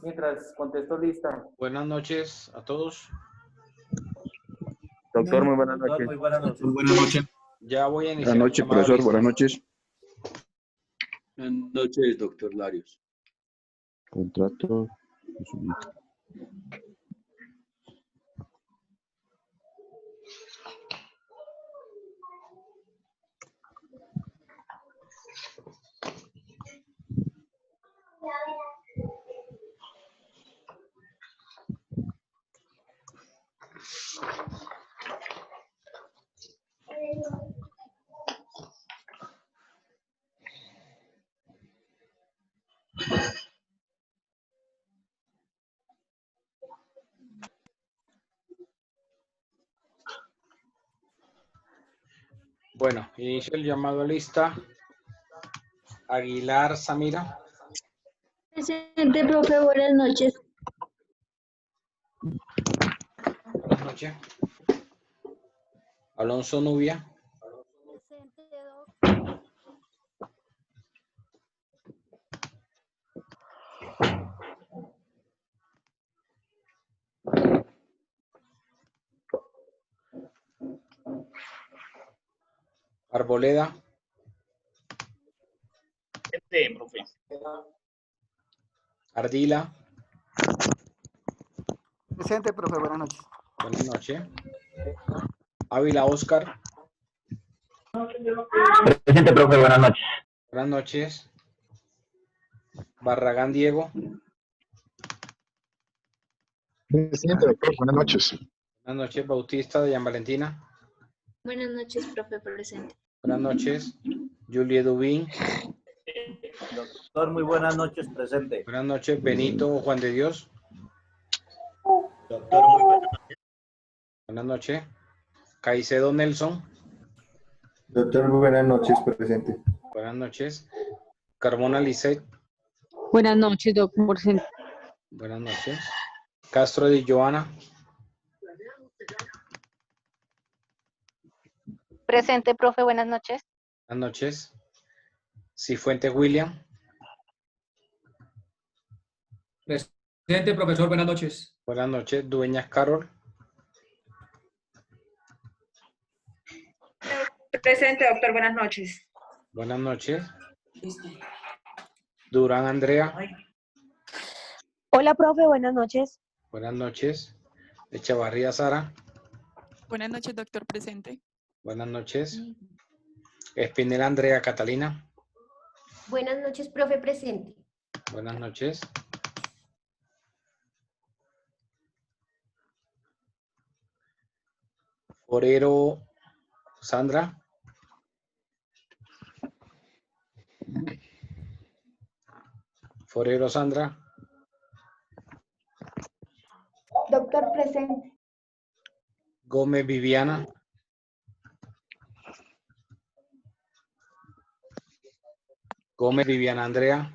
Mientras contesto lista. Buenas noches a todos. Doctor, muy buenas Doctor, noches. muy buenas noches. Buenas noches. Ya voy a iniciar. Buenas noches, el llamado a profesor. lista. Buenas noches. Buenas noches, doctor Larios. Contrato. Bueno, inicio el llamado a lista. Aguilar Samira. Presente, profe, buenas noches. Buenas noches. Alonso Nubia. Presente, doc. Arboleda. Profe. Ardila. Presente, profe, buenas noches. Buenas noches. Ávila Oscar. Presente, profe, buenas noches. Buenas noches. Barragán Diego. Presidente, doctor, buenas noches. Buenas noches. Bautista de Yan Valentina. Buenas noches, profe, presente. Buenas noches. Julie Dubín. Doctor, muy buenas noches, presente. Buenas noches. Benito Juan de Dios. Doctor, muy buenas noches. Buenas noches. Caicedo Nelson. Doctor, buenas noches, presente. Buenas noches. Carmona Lisset. Buenas noches, doctor. Presente. Buenas noches. Castro de Joana. Presente, profe, buenas noches. Buenas noches. Cifuentes William. Presente, profesor, buenas noches. Buenas noches. Dueñas Carol. Presente, doctor, buenas noches. Buenas noches. Durán Andrea. Hola, profe, buenas noches. Buenas noches. Echavarría Sara. Buenas noches, doctor. Presente. Buenas noches. Espinel Andrea Catalina. Buenas noches, profe, presente. Buenas noches. Forero Sandra. Forero Sandra. Doctor, presente. Gómez Viviana. Gómez Viviana Andrea.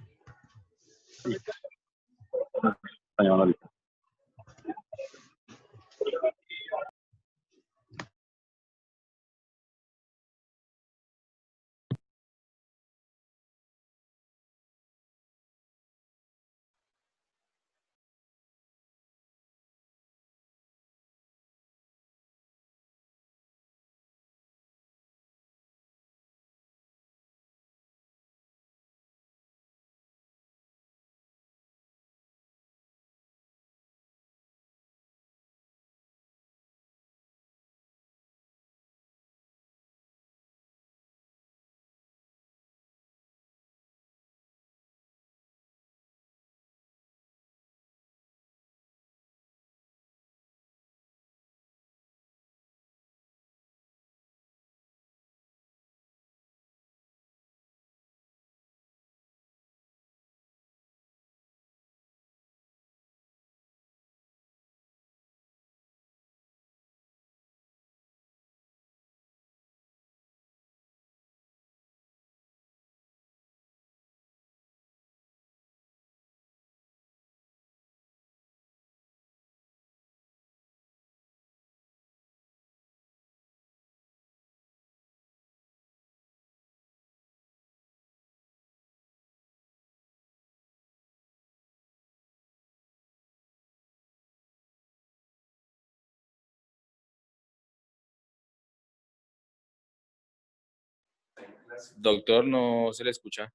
Doctor, no se le escucha.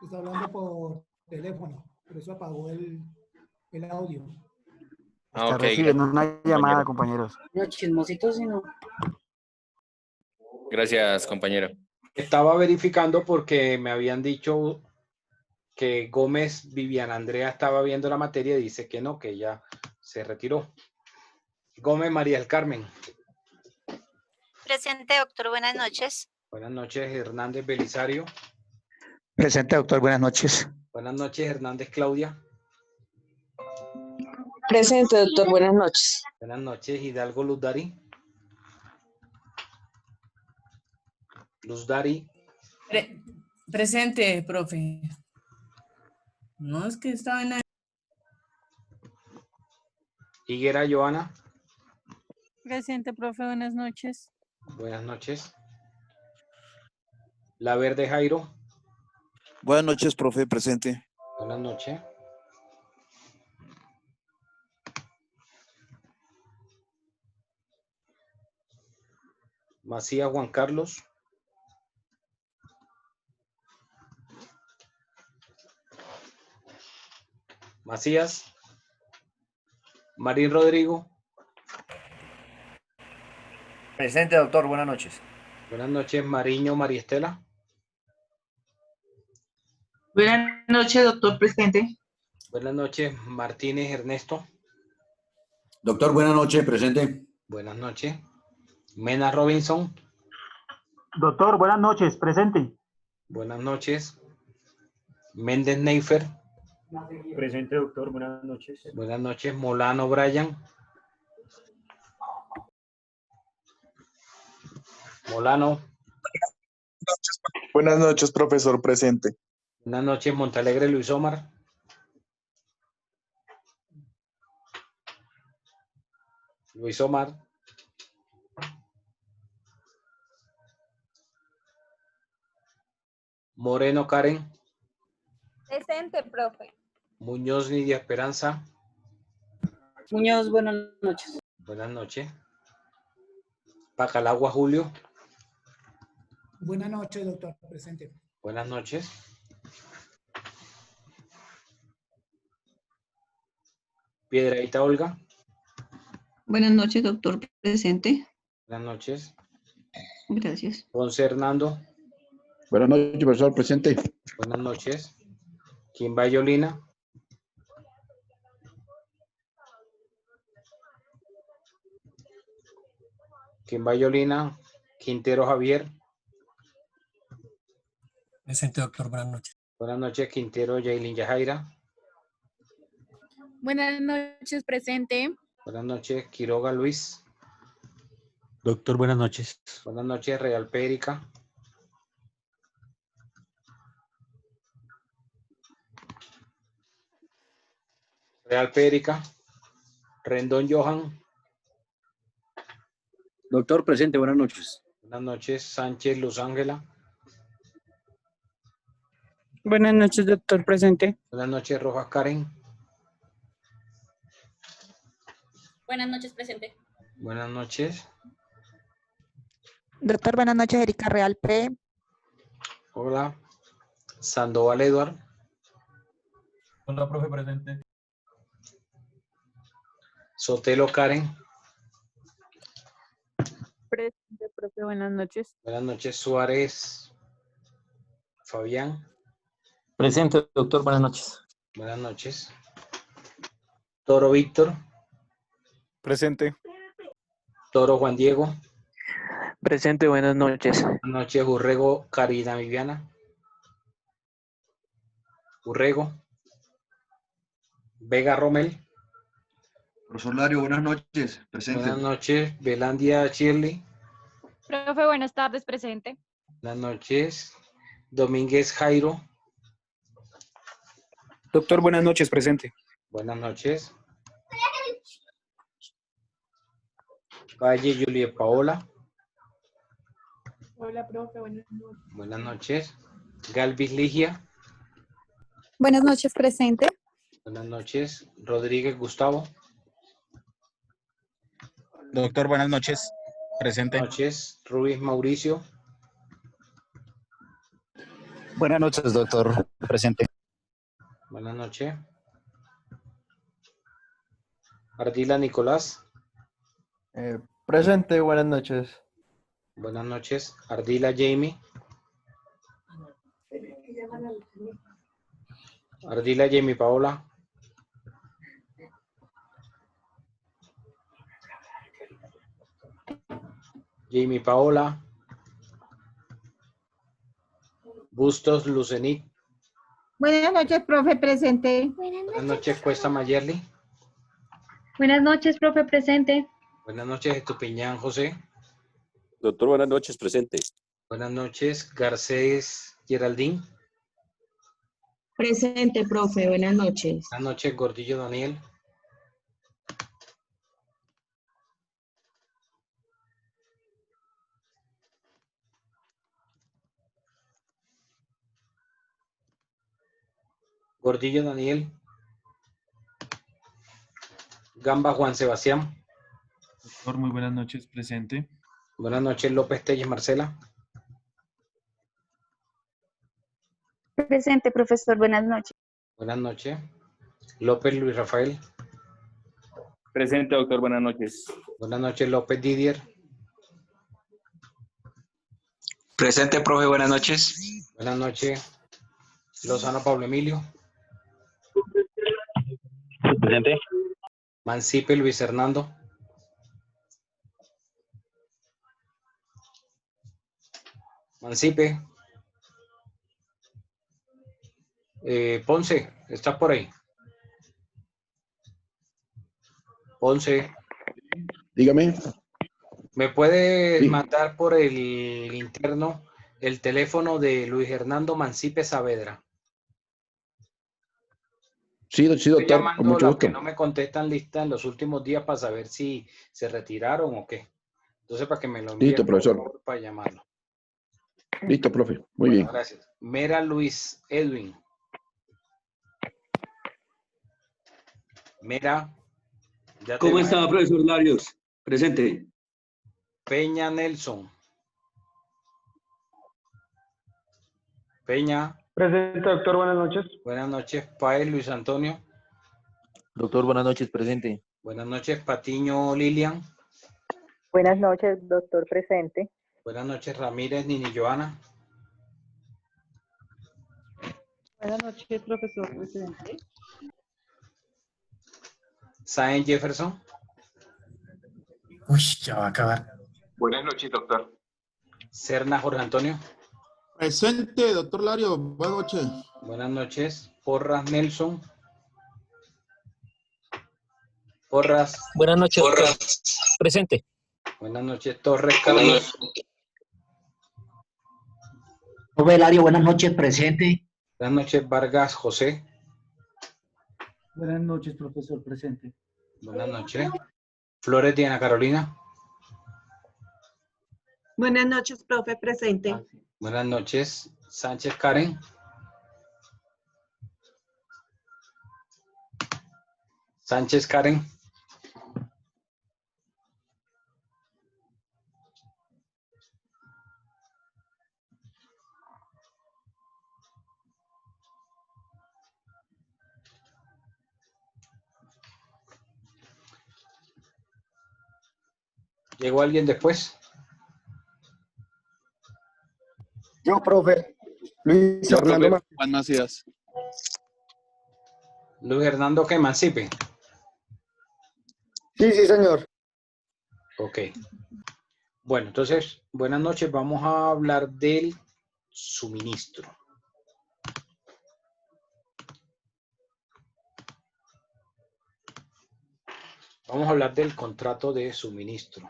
Está hablando por teléfono, por eso apagó el audio. Ah, Está ok, recibiendo una llamada, compañero. compañeros. No, chismosito, sino. Gracias, compañero. Estaba verificando porque me habían dicho que Gómez Viviana Andrea estaba viendo la materia y dice que no, que ya se retiró. Gómez María del Carmen. Presente, doctor. Buenas noches. Buenas noches, Hernández Belisario. Presente, doctor. Buenas noches. Buenas noches, Hernández Claudia. Presente, doctor. Buenas noches. Buenas noches, Hidalgo Luz Dari. Luz Dari. Presente, profe. No, es que estaba en la... Higuera Joana. Presente, profe. Buenas noches. Buenas noches. La Verde Jairo. Buenas noches, profe. Presente. Buenas noches. Macías Juan Carlos. Macías. Marín Rodrigo. Presente, doctor. Buenas noches. Buenas noches, Mariño María Estela. Buenas noches, doctor presente. Buenas noches, Martínez Ernesto. Doctor, buenas noches, presente. Buenas noches. Mena Robinson. Doctor, buenas noches. Presente. Buenas noches. Méndez Neifer. Presente, doctor. Buenas noches. Buenas noches, Molano Brian. Molano. Buenas noches, profesor. Presente. Buenas noches, Montalegre Luis Omar. Luis Omar. Moreno Karen. Presente, profe. Muñoz Nidia Esperanza. Muñoz, buenas noches. Buenas noches. Pacalagua Julio. Buenas noches, doctor. Presente. Buenas noches. Piedradita Olga. Buenas noches, doctor presente. Buenas noches. Gracias. Ponce Hernando. Buenas noches, profesor. Presente. Buenas noches. Quimbayolina. Quimbayolina. Quintero Javier. Presente, doctor, buenas noches. Buenas noches, Quintero Yailin Yajaira. Buenas noches, presente. Buenas noches, Quiroga Luis. Doctor, buenas noches. Buenas noches, Real Périca. Real Périca. Rendón Johan. Doctor, presente, buenas noches. Buenas noches, Sánchez Luz Ángela. Buenas noches, doctor presente. Buenas noches, Rojas Karen. Buenas noches, presente. Buenas noches. Doctor, buenas noches. Erika Real P. Hola. Sandoval Eduard. Hola, profe, presente. Sotelo Karen. Presente, profe. Buenas noches. Buenas noches, Suárez Fabián. Presente, doctor, buenas noches. Buenas noches. Toro Víctor. Presente. Toro Juan Diego. Presente, buenas noches. Buenas noches, Urrego Karina Viviana. Urrego. Vega Romel. Profesor Lario, buenas noches, presente. Buenas noches, Belandia Shirley. Profe, buenas tardes, presente. Buenas noches, Domínguez Jairo. Doctor, buenas noches. Presente. Buenas noches. Valle Julia Paola. Hola, profe. Buenas noches. Buenas noches. Galvis Ligia. Buenas noches, presente. Buenas noches. Rodríguez Gustavo. Doctor, buenas noches. Buenas noches, Ruiz Mauricio. Buenas noches, doctor. Presente. Buenas noches. Ardila Nicolás. Presente, buenas noches. Buenas noches. Ardila Jamie. Ardila Jamie Paola. Jamie Paola. Bustos Lucenit. Buenas noches, profe, presente. Buenas noches, Cuesta Mayerly. Buenas noches, profe, presente. Buenas noches, Estupiñán José. Doctor, buenas noches, presente. Buenas noches, Garcés Geraldine. Presente, profe, buenas noches. Buenas noches, Gordillo Daniel. Gordillo Daniel. Gamba Juan Sebastián. Doctor, muy buenas noches, presente. Buenas noches, López Telles Marcela. Presente, profesor, buenas noches. Buenas noches. López Luis Rafael. Presente, doctor, buenas noches. Buenas noches, López Didier. Presente, profe, buenas noches. Buenas noches, Lozano Pablo Emilio. Presente. Mancipe Luis Hernando. Mancipe. Ponce, ¿estás por ahí? Ponce. Dígame. ¿Me puede Sí. mandar por el interno el teléfono de Luis Hernando Mancipe Saavedra? Sí, sí, Estoy doctor, llamando con a mucho los que gusto. no me contestan lista en los últimos días para saber si se retiraron o qué. Entonces, para que me lo envíen, Listo, por profesor. favor, para llamarlo. Listo, profe. Muy Bueno, bien. gracias. Mera Luis Edwin. Mera. Ya ¿Cómo te está, va. profesor Larios? Presente. Peña Nelson. Peña. Presente, doctor, buenas noches. Buenas noches, Paez Luis Antonio. Doctor, buenas noches, presente. Buenas noches, Patiño Lilian. Buenas noches, doctor, presente. Buenas noches, Ramírez Nini Joana. Buenas noches, profesor, presente. Sáenz Jefferson. Uy, ya va a acabar. Buenas noches, doctor. Serna Jorge Antonio. Presente, doctor Lario. Buenas noches. Buenas noches, Porras Nelson. Porras. Buenas noches, doctor. Presente. Buenas noches, Torres Carlos. Profe Lario, buenas noches, presente. Buenas noches, Vargas José. Buenas noches, profesor, presente. Buenas noches. Flores Diana Carolina. Buenas noches, profe, presente. Buenas noches, Sánchez Karen. Sánchez Karen. ¿Llegó alguien después? Yo, profe. Luis Hernando. Juan Macías. Luis Hernando que Emancipe. Sí, sí, señor. Ok. Bueno, entonces, buenas noches. Vamos a hablar del suministro. Vamos a hablar del contrato de suministro.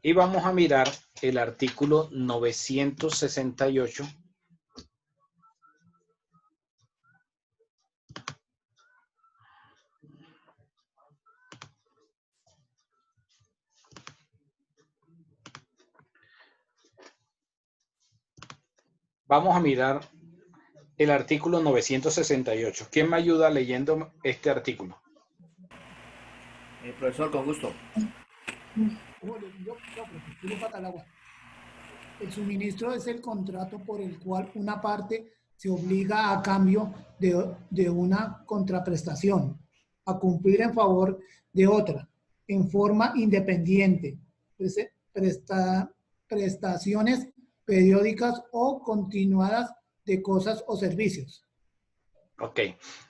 Y vamos a mirar el artículo 968. Vamos a mirar el artículo 968. ¿Quién me ayuda leyendo este artículo? Profesor, con gusto. El suministro es el contrato por el cual una parte se obliga a cambio de una contraprestación a cumplir en favor de otra, en forma independiente, prestaciones periódicas o continuadas de cosas o servicios. Ok,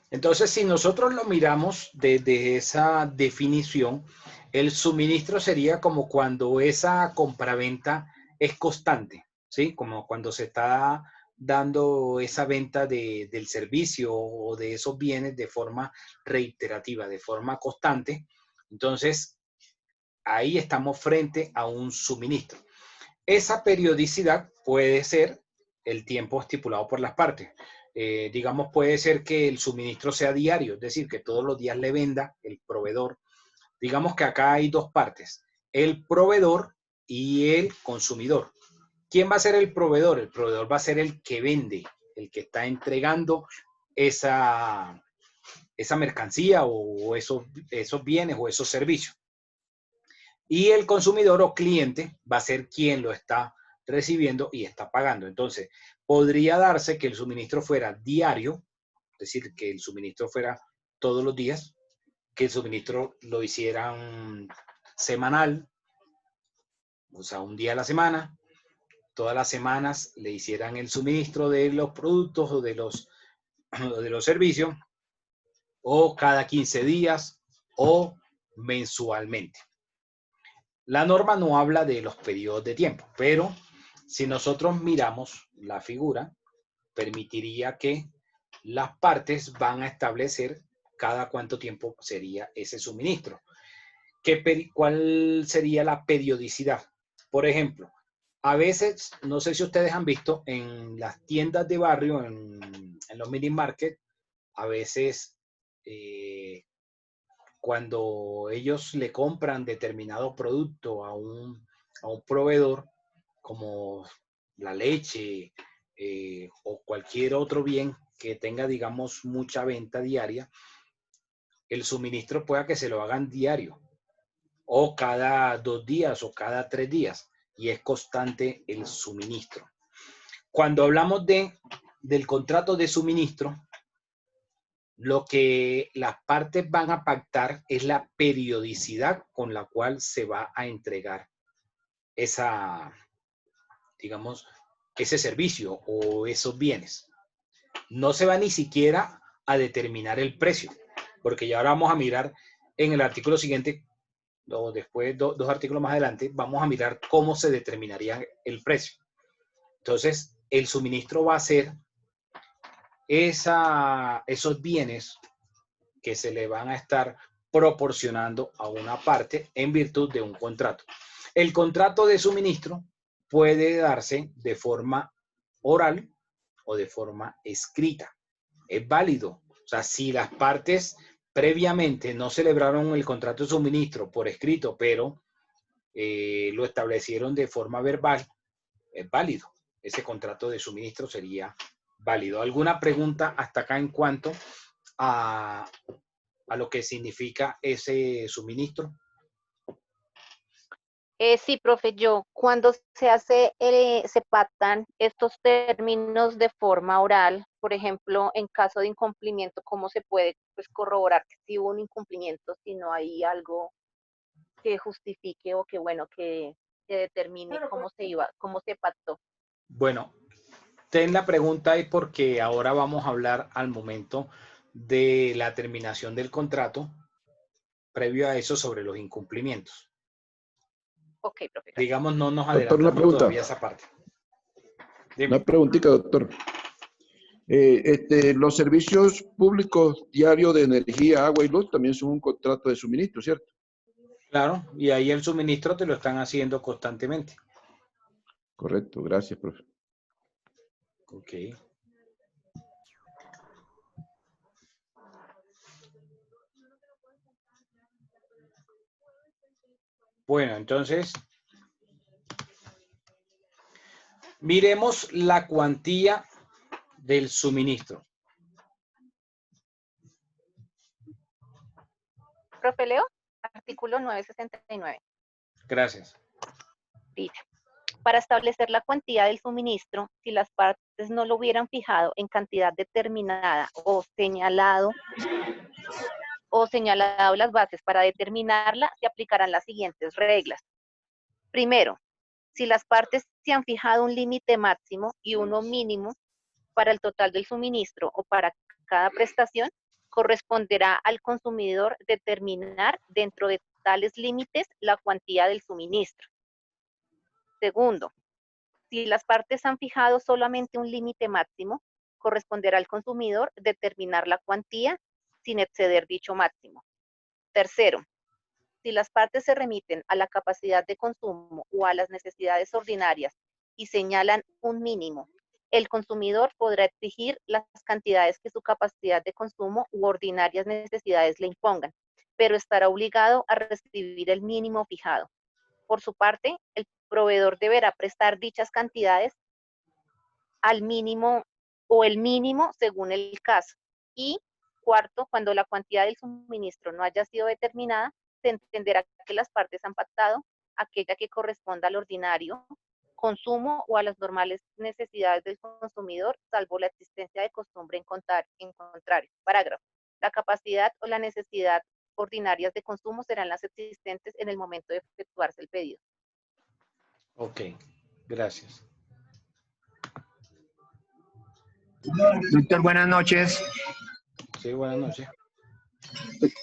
entonces si nosotros lo miramos desde esa definición, el suministro sería como cuando esa compraventa es constante, ¿sí? Como cuando se está dando esa venta del servicio o de esos bienes de forma reiterativa, de forma constante. Entonces, ahí estamos frente a un suministro. Esa periodicidad puede ser el tiempo estipulado por las partes. Digamos, puede ser que el suministro sea diario, es decir, que todos los días le venda el proveedor. Digamos que acá hay dos partes, el proveedor y el consumidor. ¿Quién va a ser el proveedor? El proveedor va a ser el que vende, el que está entregando esa mercancía o esos bienes o esos servicios. Y el consumidor o cliente va a ser quien lo está recibiendo y está pagando. Entonces, podría darse que el suministro fuera diario, es decir, que el suministro fuera todos los días, que el suministro lo hicieran semanal, o sea, un día a la semana, todas las semanas le hicieran el suministro de los productos o de los servicios, o cada 15 días o mensualmente. La norma no habla de los periodos de tiempo, pero si nosotros miramos la figura, permitiría que las partes van a establecer cada cuánto tiempo sería ese suministro. ¿Cuál sería la periodicidad? Por ejemplo, a veces, no sé si ustedes han visto en las tiendas de barrio, en los mini market, a veces cuando ellos le compran determinado producto a un proveedor, como la leche o cualquier otro bien que tenga, digamos, mucha venta diaria, el suministro pueda que se lo hagan diario o cada 2 días o cada 3 días y es constante el suministro. Cuando hablamos del contrato de suministro, lo que las partes van a pactar es la periodicidad con la cual se va a entregar digamos, ese servicio o esos bienes. No se va ni siquiera a determinar el precio, porque ya ahora vamos a mirar en el artículo siguiente, o después dos artículos más adelante, vamos a mirar cómo se determinaría el precio. Entonces, el suministro va a ser esos bienes que se le van a estar proporcionando a una parte en virtud de un contrato. El contrato de suministro puede darse de forma oral o de forma escrita. Es válido. O sea, si las partes previamente no celebraron el contrato de suministro por escrito, pero lo establecieron de forma verbal, es válido. Ese contrato de suministro sería válido. ¿Alguna pregunta hasta acá en cuanto a lo que significa ese suministro? Sí, profe, cuando se pactan estos términos de forma oral, por ejemplo, en caso de incumplimiento, ¿cómo se puede corroborar que sí hubo un incumplimiento si no hay algo que justifique o que determine cómo se pactó? Bueno, ten la pregunta ahí porque ahora vamos a hablar al momento de la terminación del contrato, previo a eso, sobre los incumplimientos. Ok, profe. Digamos, no nos Doctor, adelantamos una pregunta. todavía a esa parte. Dime. Una preguntita, doctor. Los servicios públicos diarios de energía, agua y luz también son un contrato de suministro, ¿cierto? Claro, y ahí el suministro te lo están haciendo constantemente. Correcto, gracias, profe. Ok. Bueno, entonces, Miremos la cuantía del suministro. Profe Leo, artículo 969. Gracias. Dice, para establecer la cuantía del suministro, si las partes no lo hubieran fijado en cantidad determinada o señalado las bases para determinarla, se aplicarán las siguientes reglas. Primero, si las partes se han fijado un límite máximo y uno mínimo para el total del suministro o para cada prestación, corresponderá al consumidor determinar dentro de tales límites la cuantía del suministro. Segundo, si las partes han fijado solamente un límite máximo, corresponderá al consumidor determinar la cuantía sin exceder dicho máximo. Tercero, si las partes se remiten a la capacidad de consumo o a las necesidades ordinarias y señalan un mínimo, el consumidor podrá exigir las cantidades que su capacidad de consumo u ordinarias necesidades le impongan, pero estará obligado a recibir el mínimo fijado. Por su parte, el proveedor deberá prestar dichas cantidades al mínimo o el mínimo según el caso. Y cuarto, cuando la cuantía del suministro no haya sido determinada, se entenderá que las partes han pactado aquella que corresponda al ordinario consumo o a las normales necesidades del consumidor, salvo la existencia de costumbre en contrario. Parágrafo. La capacidad o la necesidad ordinarias de consumo serán las existentes en el momento de efectuarse el pedido. Ok, gracias. Doctor, buenas noches. Sí, buenas noches.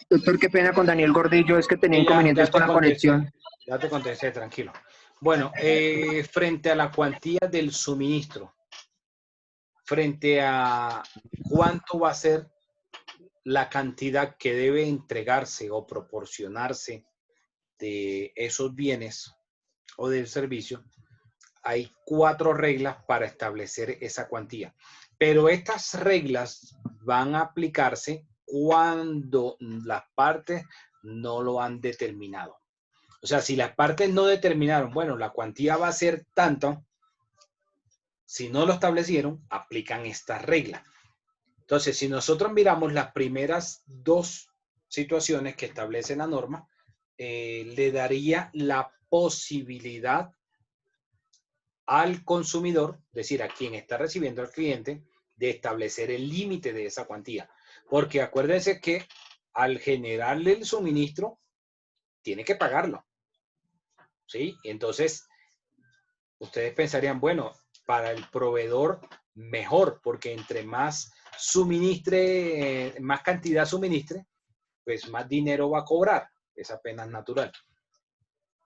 Doctor, qué pena con Daniel Gordillo, es que tenía inconvenientes con la conexión. Ya te contesté, tranquilo. Bueno, frente a la cuantía del suministro, frente a cuánto va a ser la cantidad que debe entregarse o proporcionarse de esos bienes o del servicio, hay 4 reglas para establecer esa cuantía. Pero estas reglas van a aplicarse cuando las partes no lo han determinado. O sea, si las partes no determinaron, bueno, la cuantía va a ser tanto, si no lo establecieron, aplican esta regla. Entonces, si nosotros miramos las primeras 2 situaciones que establece la norma, le daría la posibilidad al consumidor, es decir, a quien está recibiendo al cliente, de establecer el límite de esa cuantía. Porque acuérdense que al generarle el suministro, tiene que pagarlo. ¿Sí? Entonces, ustedes pensarían, bueno, para el proveedor mejor, porque entre más suministre, más cantidad suministre, pues más dinero va a cobrar. Es apenas natural.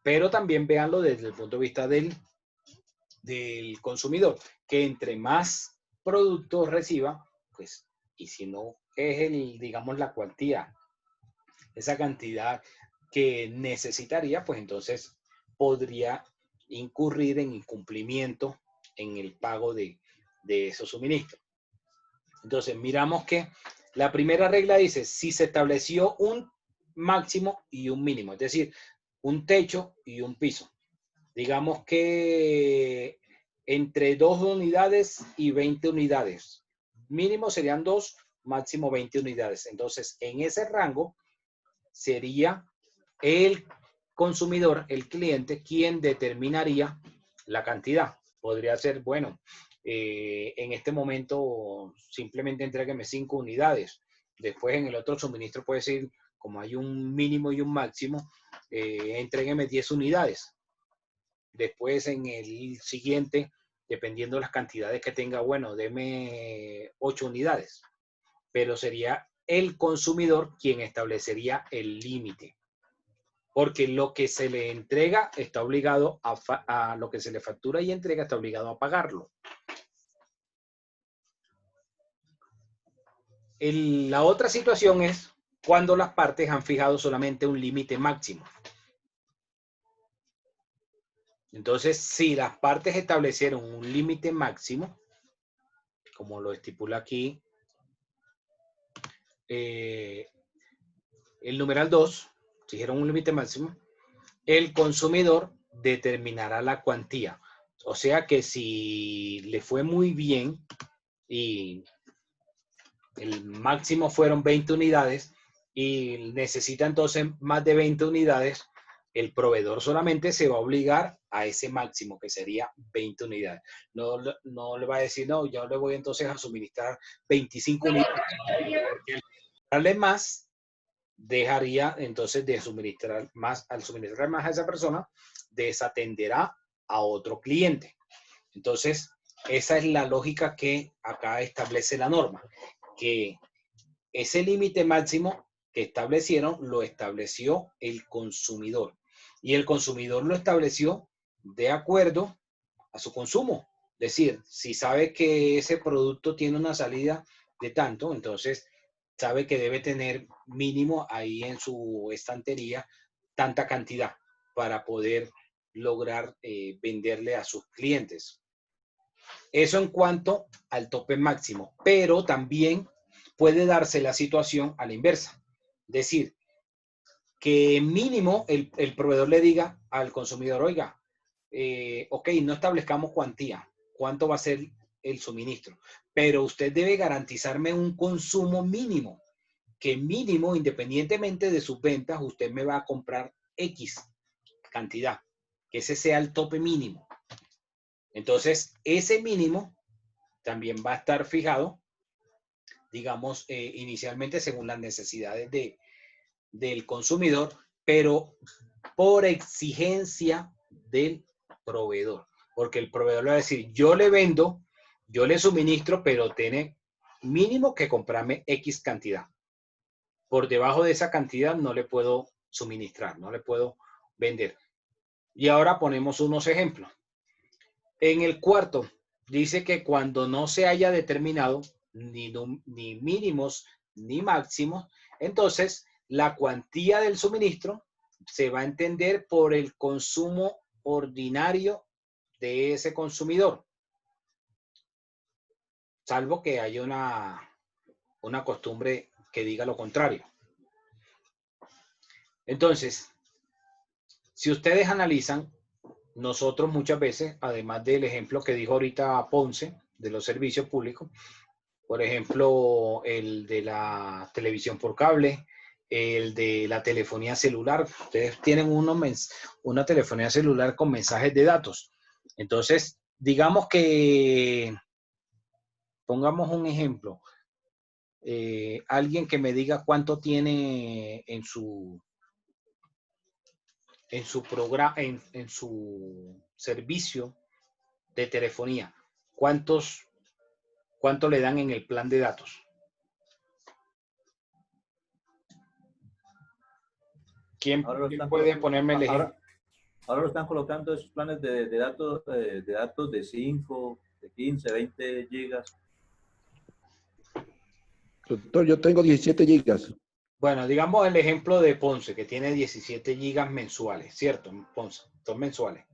Pero también véanlo desde el punto de vista del consumidor, que entre más productos reciba, pues, y si no es digamos, la cuantía, esa cantidad que necesitaría, pues entonces podría incurrir en incumplimiento en el pago de esos suministros. Entonces, miramos que la primera regla dice, si se estableció un máximo y un mínimo, es decir, un techo y un piso. Digamos que entre 2 unidades y 20 unidades. Mínimo serían 2, máximo 20 unidades. Entonces, en ese rango sería el consumidor, el cliente, quien determinaría la cantidad. Podría ser, bueno, en este momento simplemente entrégueme 5 unidades. Después en el otro suministro puede ser, como hay un mínimo y un máximo, entrégueme 10 unidades. Después en el siguiente, dependiendo de las cantidades que tenga, bueno, deme 8 unidades. Pero sería el consumidor quien establecería el límite. Porque lo que se le entrega está obligado a lo que se le factura y entrega está obligado a pagarlo. La otra situación es cuando las partes han fijado solamente un límite máximo. Entonces, si las partes establecieron un límite máximo, como lo estipula aquí, el numeral 2, si dijeron un límite máximo, el consumidor determinará la cuantía. O sea que si le fue muy bien y el máximo fueron 20 unidades y necesita entonces más de 20 unidades, el proveedor solamente se va a obligar a ese máximo, que sería 20 unidades. No le va a decir, no, yo le voy entonces a suministrar 25 unidades. Porque al darle más, dejaría entonces de suministrar más. Al suministrar más a esa persona, desatenderá a otro cliente. Entonces, esa es la lógica que acá establece la norma, que ese límite máximo que establecieron lo estableció el consumidor. Y el consumidor lo estableció de acuerdo a su consumo. Es decir, si sabe que ese producto tiene una salida de tanto, entonces sabe que debe tener mínimo ahí en su estantería tanta cantidad para poder lograr venderle a sus clientes. Eso en cuanto al tope máximo, pero también puede darse la situación a la inversa. Es decir, que mínimo el proveedor le diga al consumidor, oiga, ok, no establezcamos cuantía, cuánto va a ser el suministro, pero usted debe garantizarme un consumo mínimo, que mínimo, independientemente de sus ventas, usted me va a comprar X cantidad, que ese sea el tope mínimo. Entonces, ese mínimo también va a estar fijado, digamos, inicialmente según las necesidades del consumidor, pero por exigencia del proveedor. Porque el proveedor le va a decir, yo le vendo, yo le suministro, pero tiene mínimo que comprarme X cantidad. Por debajo de esa cantidad no le puedo suministrar, no le puedo vender. Y ahora ponemos unos ejemplos. En el cuarto, dice que cuando no se haya determinado ni mínimos ni máximos, entonces la cuantía del suministro se va a entender por el consumo ordinario de ese consumidor. Salvo que haya una costumbre que diga lo contrario. Entonces, si ustedes analizan, nosotros muchas veces, además del ejemplo que dijo ahorita Ponce, de los servicios públicos, por ejemplo, el de la televisión por cable, el de la telefonía celular, ustedes tienen una telefonía celular con mensajes de datos. Entonces, digamos que, pongamos un ejemplo, alguien que me diga cuánto tiene en su programa, en su servicio de telefonía, ¿cuánto le dan en el plan de datos? ¿Quién puede ponerme el ejemplo? Ahora lo están colocando esos planes de datos de 5, de 15, 20 gigas. Doctor, yo tengo 17 gigas. Bueno, digamos el ejemplo de Ponce, que tiene 17 gigas mensuales, ¿cierto? Ponce, son mensuales.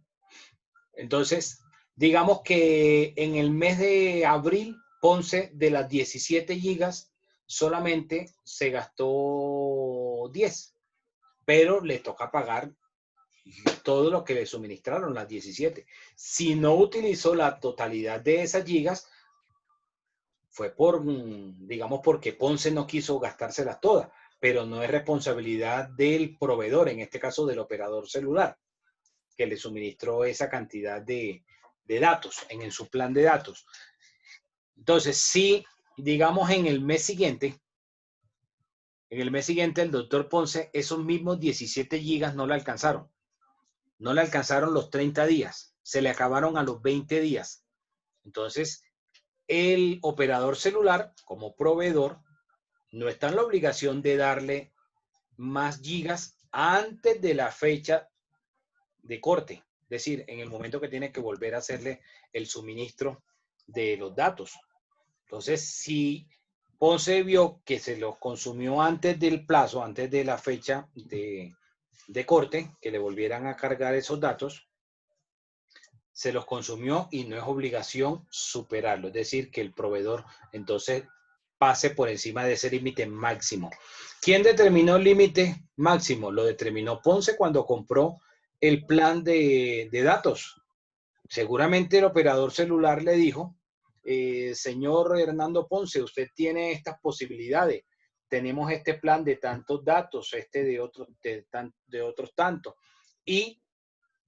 Entonces, digamos que en el mes de abril, Ponce, de las 17 gigas, solamente se gastó 10, pero le toca pagar todo lo que le suministraron, las 17. Si no utilizó la totalidad de esas gigas, fue digamos, porque Ponce no quiso gastárselas todas, pero no es responsabilidad del proveedor, en este caso del operador celular, que le suministró esa cantidad de datos en su plan de datos. Entonces, si, digamos, en el mes siguiente el doctor Ponce, esos mismos 17 gigas no le alcanzaron. No le alcanzaron los 30 días, se le acabaron a los 20 días. Entonces, el operador celular, como proveedor, no está en la obligación de darle más gigas antes de la fecha de corte. Es decir, en el momento que tiene que volver a hacerle el suministro de los datos. Entonces, si Ponce vio que se los consumió antes del plazo, antes de la fecha de corte, que le volvieran a cargar esos datos, se los consumió y no es obligación superarlo. Es decir, que el proveedor entonces pase por encima de ese límite máximo. ¿Quién determinó el límite máximo? Lo determinó Ponce cuando compró el plan de datos. Seguramente el operador celular le dijo, señor Hernando Ponce, usted tiene estas posibilidades. Tenemos este plan de tantos datos, este de otros tantos. Y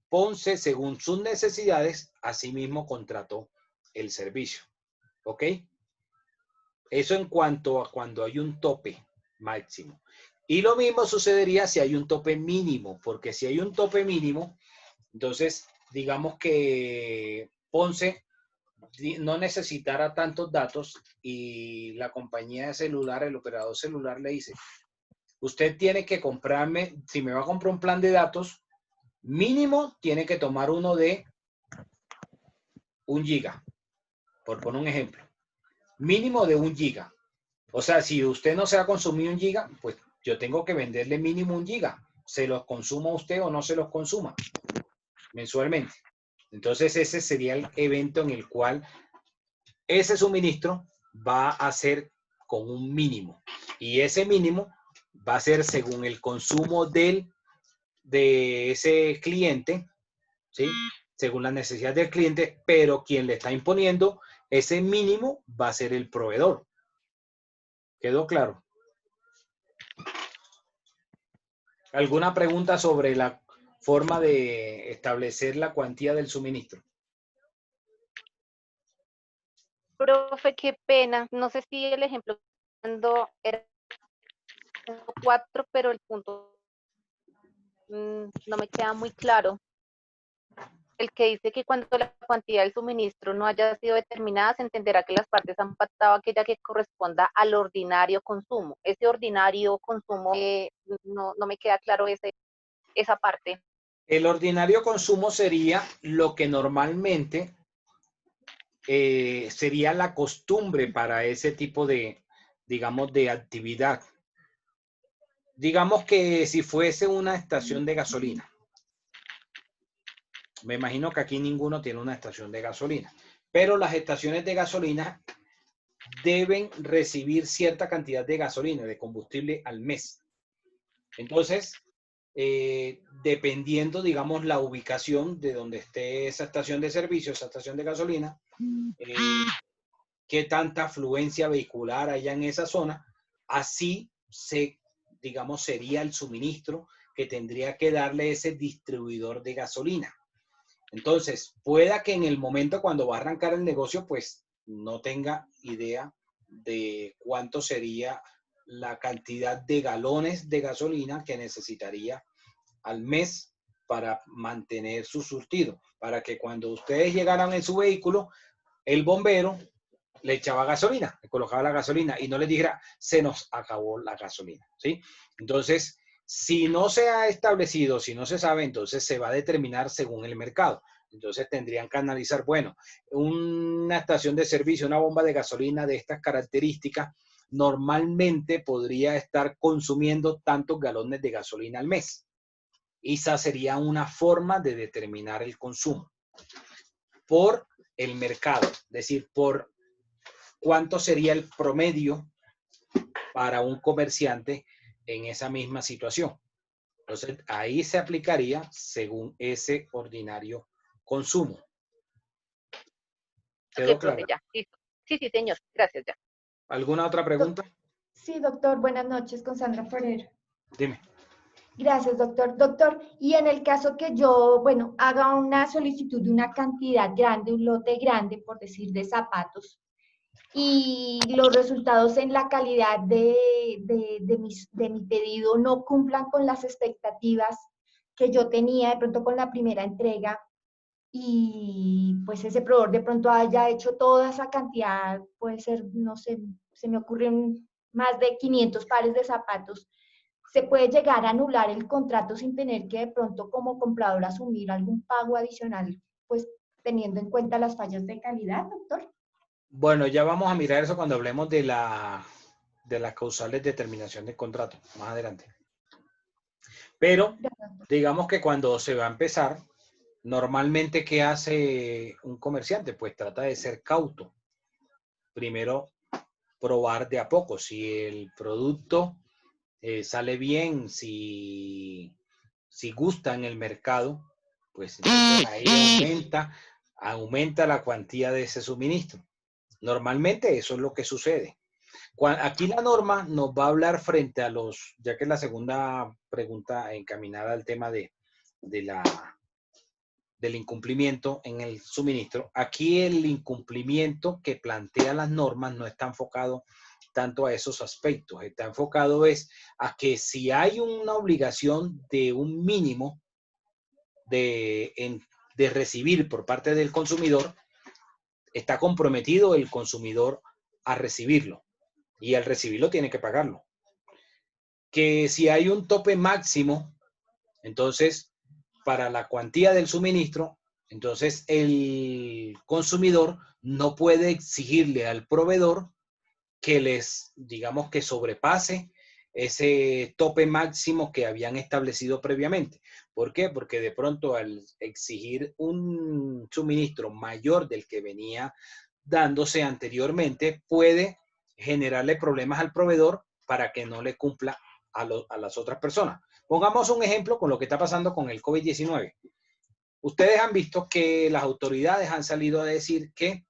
Ponce, según sus necesidades, asimismo contrató el servicio. ¿Ok? Eso en cuanto a cuando hay un tope máximo. Y lo mismo sucedería si hay un tope mínimo, porque si hay un tope mínimo, entonces digamos que Ponce no necesitara tantos datos y la compañía de celular, el operador celular le dice, usted tiene que comprarme, si me va a comprar un plan de datos, mínimo tiene que tomar uno de 1 giga, por poner un ejemplo. Mínimo de 1 giga. O sea, si usted no se va a consumir 1 giga, pues yo tengo que venderle mínimo 1 giga. Se los consuma usted o no se los consuma mensualmente. Entonces ese sería el evento en el cual ese suministro va a ser con un mínimo. Y ese mínimo va a ser según el consumo de ese cliente, ¿sí? Según las necesidades del cliente, pero quien le está imponiendo ese mínimo va a ser el proveedor. ¿Quedó claro? ¿Alguna pregunta sobre la forma de establecer la cuantía del suministro? Profe, qué pena. No sé si el ejemplo cuando era 4, pero el punto no me queda muy claro. El que dice que cuando la cuantía del suministro no haya sido determinada, se entenderá que las partes han pactado aquella que corresponda al ordinario consumo. Ese ordinario consumo, no me queda claro esa parte. El ordinario consumo sería lo que normalmente sería la costumbre para ese tipo de, digamos, de actividad. Digamos que si fuese una estación de gasolina. Me imagino que aquí ninguno tiene una estación de gasolina, pero las estaciones de gasolina deben recibir cierta cantidad de gasolina, de combustible al mes. Entonces, dependiendo, digamos, la ubicación de donde esté esa estación de servicio, esa estación de gasolina, qué tanta afluencia vehicular haya en esa zona, así digamos, sería el suministro que tendría que darle ese distribuidor de gasolina. Entonces, pueda que en el momento cuando va a arrancar el negocio, pues no tenga idea de cuánto sería la cantidad de galones de gasolina que necesitaría al mes para mantener su surtido, para que cuando ustedes llegaran en su vehículo, el bombero le echaba gasolina, le colocaba la gasolina y no les dijera, se nos acabó la gasolina, ¿sí? Entonces, si no se ha establecido, si no se sabe, entonces se va a determinar según el mercado. Entonces tendrían que analizar, bueno, una estación de servicio, una bomba de gasolina de estas características, normalmente podría estar consumiendo tantos galones de gasolina al mes. Esa sería una forma de determinar el consumo por el mercado, es decir, por cuánto sería el promedio para un comerciante en esa misma situación. Entonces, ahí se aplicaría según ese ordinario consumo. ¿Quedó claro? Ya, listo. Sí, señor. Gracias, ya. ¿Alguna otra pregunta? Sí, doctor. Buenas noches, con Sandra Ferrer. Dime. Gracias, doctor. Doctor, y en el caso que yo, bueno, haga una solicitud de una cantidad grande, un lote grande, por decir, de zapatos, y los resultados en la calidad de mi pedido no cumplan con las expectativas que yo tenía de pronto con la primera entrega, y pues ese proveedor de pronto haya hecho toda esa cantidad, puede ser, no sé, se me ocurren más de 500 pares de zapatos, ¿se puede llegar a anular el contrato sin tener que de pronto como comprador asumir algún pago adicional, pues teniendo en cuenta las fallas de calidad, doctor? Bueno, ya vamos a mirar eso cuando hablemos de las causales de terminación del contrato, más adelante. Pero, digamos que cuando se va a empezar, normalmente, ¿qué hace un comerciante? Pues trata de ser cauto. Primero, probar de a poco. Si el producto sale bien, si gusta en el mercado, pues entonces ahí aumenta la cuantía de ese suministro. Normalmente eso es lo que sucede. Aquí la norma nos va a hablar frente a los, ya que es la segunda pregunta encaminada al tema del incumplimiento en el suministro. Aquí el incumplimiento que plantea las normas no está enfocado tanto a esos aspectos. Está enfocado es a que si hay una obligación de un mínimo de recibir por parte del consumidor, está comprometido el consumidor a recibirlo. Y al recibirlo tiene que pagarlo. Que si hay un tope máximo, entonces, para la cuantía del suministro, entonces el consumidor no puede exigirle al proveedor que digamos que sobrepase ese tope máximo que habían establecido previamente. ¿Por qué? Porque de pronto al exigir un suministro mayor del que venía dándose anteriormente, puede generarle problemas al proveedor para que no le cumpla a las otras personas. Pongamos un ejemplo con lo que está pasando con el COVID-19. Ustedes han visto que las autoridades han salido a decir que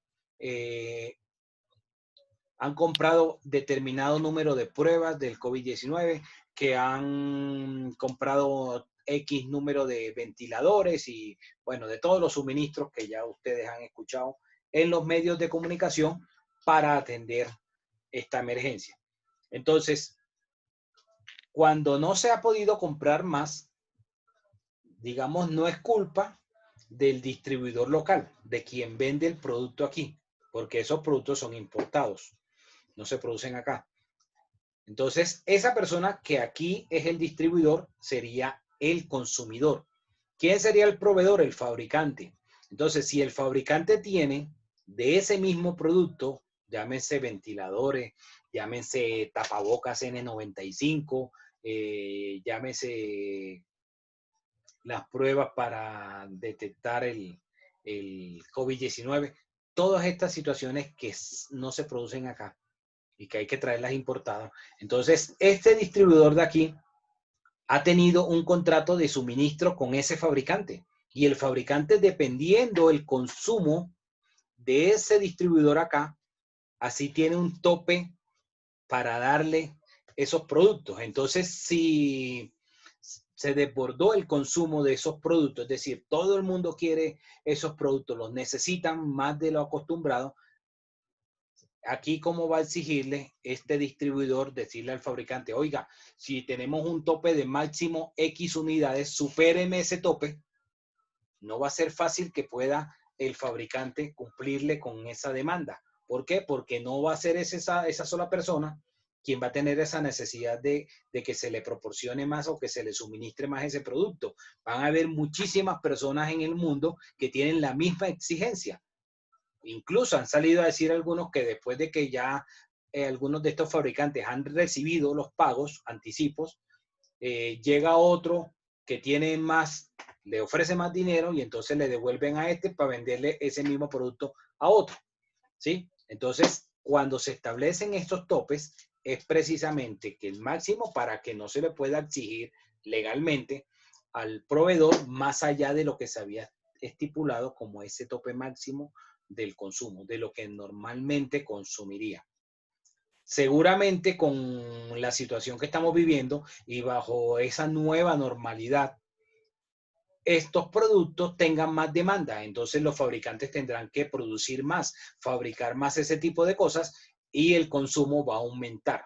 han comprado determinado número de pruebas del COVID-19, que han comprado X número de ventiladores y, bueno, de todos los suministros que ya ustedes han escuchado en los medios de comunicación para atender esta emergencia. Entonces, cuando no se ha podido comprar más, digamos, no es culpa del distribuidor local, de quien vende el producto aquí, porque esos productos son importados, no se producen acá. Entonces, esa persona que aquí es el distribuidor sería el consumidor. ¿Quién sería el proveedor? El fabricante. Entonces, si el fabricante tiene de ese mismo producto, llámense ventiladores, llámense tapabocas N95, llámese las pruebas para detectar el COVID-19, todas estas situaciones que no se producen acá y que hay que traerlas importadas. Entonces, este distribuidor de aquí ha tenido un contrato de suministro con ese fabricante y el fabricante, dependiendo el consumo de ese distribuidor acá, así tiene un tope para darle esos productos. Entonces, si se desbordó el consumo de esos productos, es decir, todo el mundo quiere esos productos, los necesitan más de lo acostumbrado, aquí cómo va a exigirle este distribuidor, decirle al fabricante, oiga, si tenemos un tope de máximo X unidades, supéreme ese tope. No va a ser fácil que pueda el fabricante cumplirle con esa demanda. ¿Por qué? Porque no va a ser esa sola persona quien va a tener esa necesidad de que se le proporcione más o que se le suministre más ese producto. Van a haber muchísimas personas en el mundo que tienen la misma exigencia. Incluso han salido a decir algunos que después de que ya algunos de estos fabricantes han recibido los pagos, anticipos, llega otro que tiene más, le ofrece más dinero y entonces le devuelven a este para venderle ese mismo producto a otro, ¿sí? Entonces, cuando se establecen estos topes, es precisamente que el máximo para que no se le pueda exigir legalmente al proveedor más allá de lo que se había estipulado como ese tope máximo del consumo, de lo que normalmente consumiría. Seguramente con la situación que estamos viviendo y bajo esa nueva normalidad, estos productos tengan más demanda. Entonces los fabricantes tendrán que producir más, fabricar más ese tipo de cosas y el consumo va a aumentar.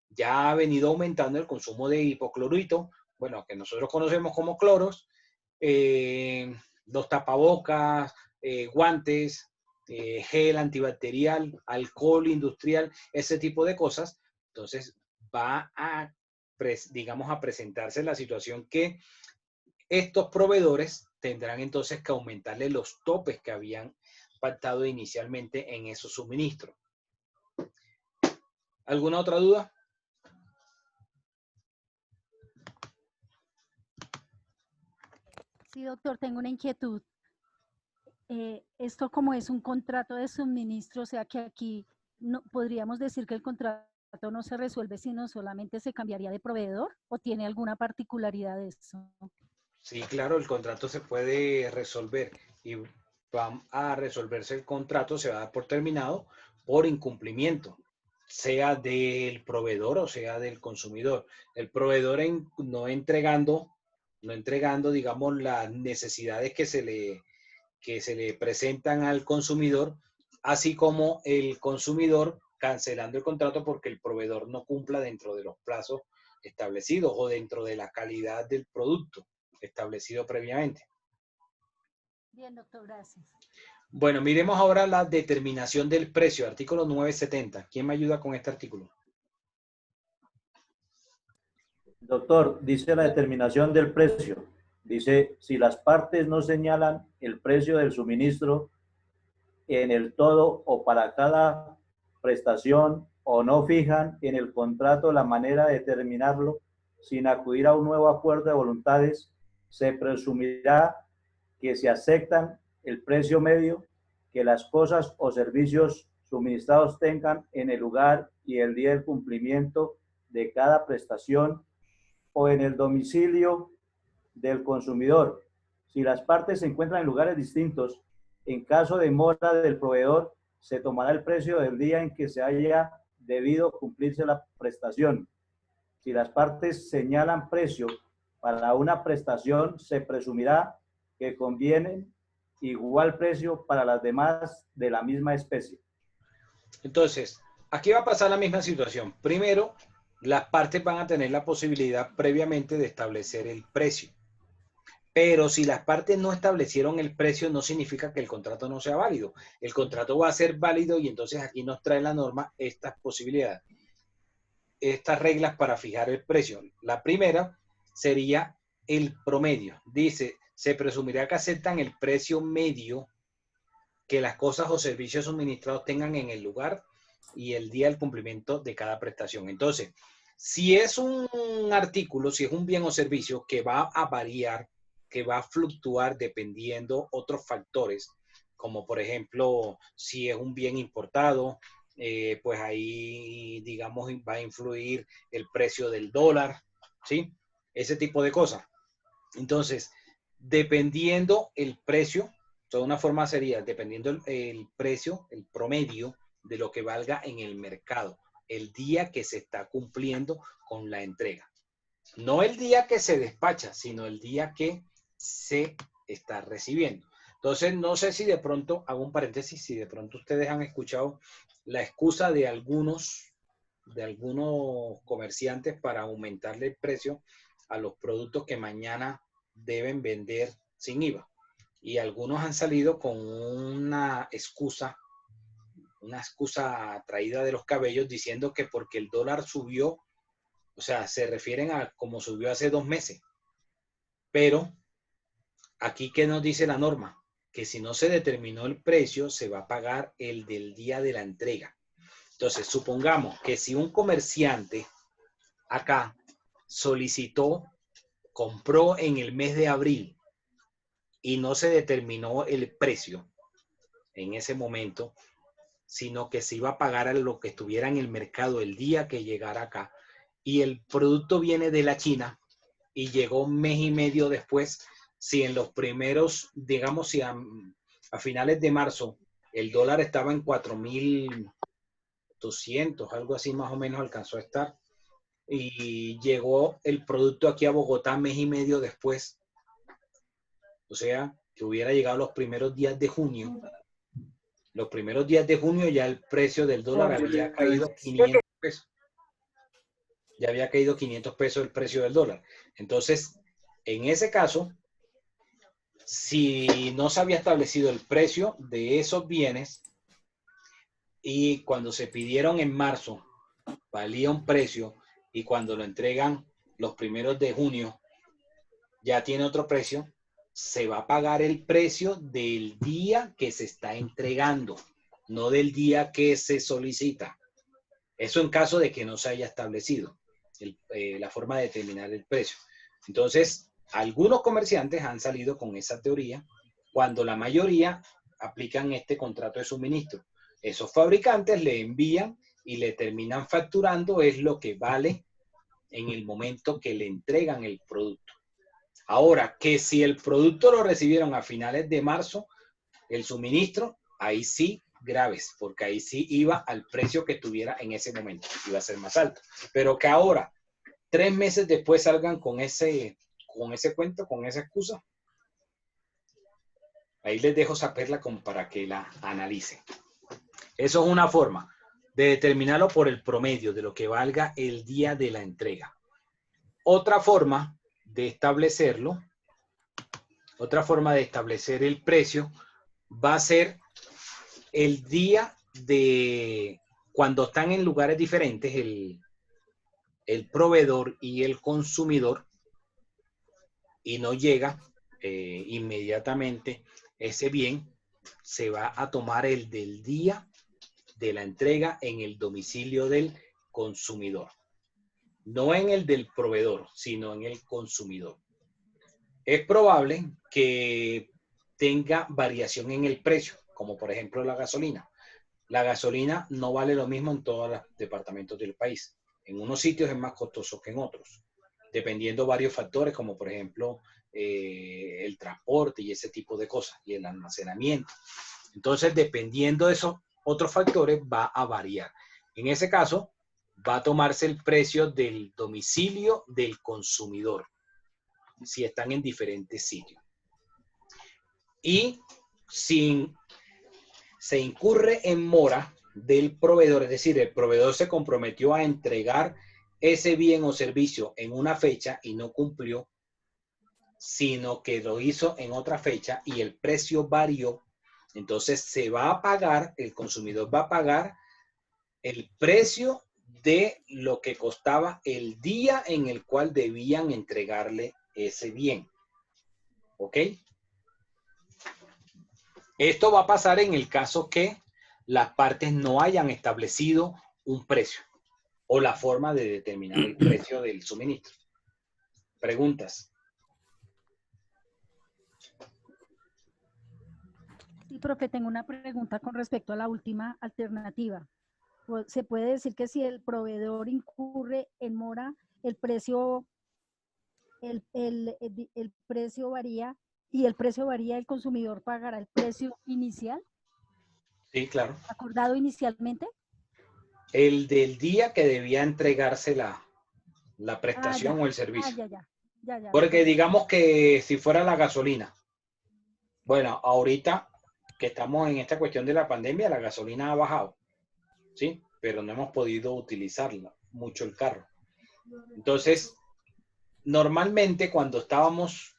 Ya ha venido aumentando el consumo de hipoclorito, bueno, que nosotros conocemos como cloros, los tapabocas, guantes, gel antibacterial, alcohol industrial, ese tipo de cosas. Entonces va a, digamos, a presentarse la situación que estos proveedores tendrán entonces que aumentarle los topes que habían pactado inicialmente en esos suministros. ¿Alguna otra duda? Sí, doctor, tengo una inquietud. Esto como es un contrato de suministro, o sea que aquí no, podríamos decir que el contrato no se resuelve, sino solamente se cambiaría de proveedor, ¿o tiene alguna particularidad de eso? Sí, claro, el contrato se puede resolver y va a resolverse el contrato, se va a dar por terminado por incumplimiento, sea del proveedor o sea del consumidor. El proveedor no entregando, digamos, las necesidades que se le presentan al consumidor, así como el consumidor cancelando el contrato porque el proveedor no cumpla dentro de los plazos establecidos o dentro de la calidad del producto establecido previamente. Bien, doctor, gracias. Bueno, miremos ahora la determinación del precio, artículo 970. ¿Quién me ayuda con este artículo? Doctor, dice la determinación del precio. Dice, si las partes no señalan el precio del suministro en el todo o para cada prestación o no fijan en el contrato la manera de determinarlo sin acudir a un nuevo acuerdo de voluntades, se presumirá que se aceptan el precio medio que las cosas o servicios suministrados tengan en el lugar y el día del cumplimiento de cada prestación o en el domicilio del consumidor. Si las partes se encuentran en lugares distintos, en caso de mora del proveedor, se tomará el precio del día en que se haya debido cumplirse la prestación. Si las partes señalan precio para una prestación, se presumirá que conviene igual precio para las demás de la misma especie. Entonces, aquí va a pasar la misma situación. Primero, las partes van a tener la posibilidad previamente de establecer el precio. Pero si las partes no establecieron el precio, no significa que el contrato no sea válido. El contrato va a ser válido y entonces aquí nos trae la norma estas posibilidades, estas reglas para fijar el precio. La primera sería el promedio. Dice, se presumirá que aceptan el precio medio que las cosas o servicios suministrados tengan en el lugar y el día del cumplimiento de cada prestación. Entonces, si es un artículo, si es un bien o servicio que va a variar, que va a fluctuar dependiendo otros factores, como por ejemplo, si es un bien importado, pues ahí, digamos, va a influir el precio del dólar, ¿sí? Ese tipo de cosas. Entonces, dependiendo el precio, de una forma sería, dependiendo el precio, el promedio de lo que valga en el mercado, el día que se está cumpliendo con la entrega. No el día que se despacha, sino el día que se está recibiendo. Entonces, no sé si de pronto, hago un paréntesis, si de pronto ustedes han escuchado la excusa de algunos comerciantes para aumentarle el precio a los productos que mañana deben vender sin IVA. Y algunos han salido con una excusa traída de los cabellos diciendo que porque el dólar subió, o sea, se refieren a como subió hace 2 meses. Pero aquí, ¿qué nos dice la norma? Que si no se determinó el precio, se va a pagar el del día de la entrega. Entonces, supongamos que si un comerciante acá compró en el mes de abril y no se determinó el precio en ese momento, sino que se iba a pagar a lo que estuviera en el mercado el día que llegara acá, y el producto viene de la China y llegó 1 mes y medio después, si en los primeros, digamos, si a finales de marzo el dólar estaba en 4.200, algo así más o menos alcanzó a estar, y llegó el producto aquí a Bogotá 1 mes y medio después, o sea, que hubiera llegado los primeros días de junio. Los primeros días de junio ya el precio del dólar había caído 500 pesos. Ya había caído 500 pesos el precio del dólar. Entonces, en ese caso, si no se había establecido el precio de esos bienes y cuando se pidieron en marzo valía un precio y cuando lo entregan los primeros de junio ya tiene otro precio, se va a pagar el precio del día que se está entregando, no del día que se solicita. Eso en caso de que no se haya establecido la forma de determinar el precio. Entonces, algunos comerciantes han salido con esa teoría cuando la mayoría aplican este contrato de suministro. Esos fabricantes le envían y le terminan facturando es lo que vale en el momento que le entregan el producto. Ahora, que si el producto lo recibieron a finales de marzo, el suministro, ahí sí graves, porque ahí sí iba al precio que tuviera en ese momento, iba a ser más alto. Pero que ahora, 3 meses después salgan con ese cuento, con esa excusa, ahí les dejo esa perla como para que la analicen. Eso es una forma de determinarlo por el promedio de lo que valga el día de la entrega. Otra forma de establecerlo, otra forma de establecer el precio va a ser el día de cuando están en lugares diferentes el proveedor y el consumidor y no llega inmediatamente ese bien, se va a tomar el del día de la entrega en el domicilio del consumidor. No en el del proveedor, sino en el consumidor. Es probable que tenga variación en el precio, como por ejemplo la gasolina. La gasolina no vale lo mismo en todos los departamentos del país. En unos sitios es más costoso que en otros, dependiendo varios factores, como por ejemplo el transporte y ese tipo de cosas, y el almacenamiento. Entonces, dependiendo de esos otros factores, va a variar. En ese caso, va a tomarse el precio del domicilio del consumidor, si están en diferentes sitios. Y si se incurre en mora del proveedor, es decir, el proveedor se comprometió a entregar ese bien o servicio en una fecha y no cumplió, sino que lo hizo en otra fecha y el precio varió, entonces se va a pagar, el consumidor va a pagar el precio de lo que costaba el día en el cual debían entregarle ese bien. ¿Ok? Esto va a pasar en el caso que las partes no hayan establecido un precio o la forma de determinar el precio del suministro. ¿Preguntas? Sí, profe, tengo una pregunta con respecto a la última alternativa. ¿Se puede decir que si el proveedor incurre en mora, el precio varía y el precio varía, el consumidor pagará el precio inicial? Sí, claro. ¿Acordado inicialmente? El del día que debía entregarse la prestación o el servicio. Ya. Porque digamos que si fuera la gasolina, bueno, ahorita que estamos en esta cuestión de la pandemia, la gasolina ha bajado, ¿sí? Pero no hemos podido utilizarla mucho el carro. Entonces, normalmente cuando estábamos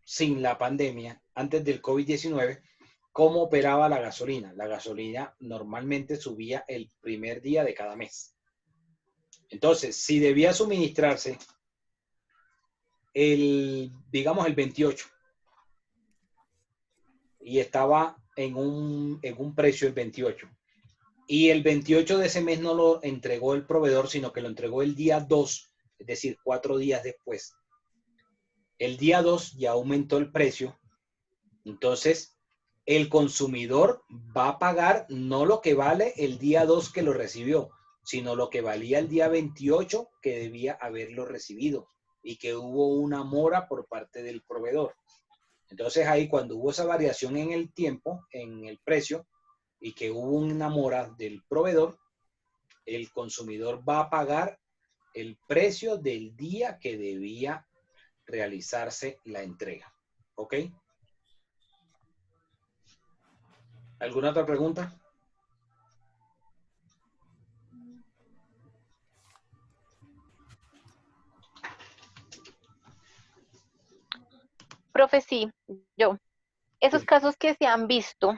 sin la pandemia, antes del COVID-19, ¿cómo operaba la gasolina? La gasolina normalmente subía el primer día de cada mes. Entonces, si debía suministrarse digamos el 28 y estaba en un precio el 28 y el 28 de ese mes no lo entregó el proveedor, sino que lo entregó el día 2, es decir, 4 días después. El día 2 ya aumentó el precio, entonces el consumidor va a pagar no lo que vale el día 2 que lo recibió, sino lo que valía el día 28 que debía haberlo recibido y que hubo una mora por parte del proveedor. Entonces ahí cuando hubo esa variación en el tiempo, en el precio, y que hubo una mora del proveedor, el consumidor va a pagar el precio del día que debía realizarse la entrega. ¿Ok? ¿Alguna otra pregunta? Profe, sí, yo. Esos casos que se han visto,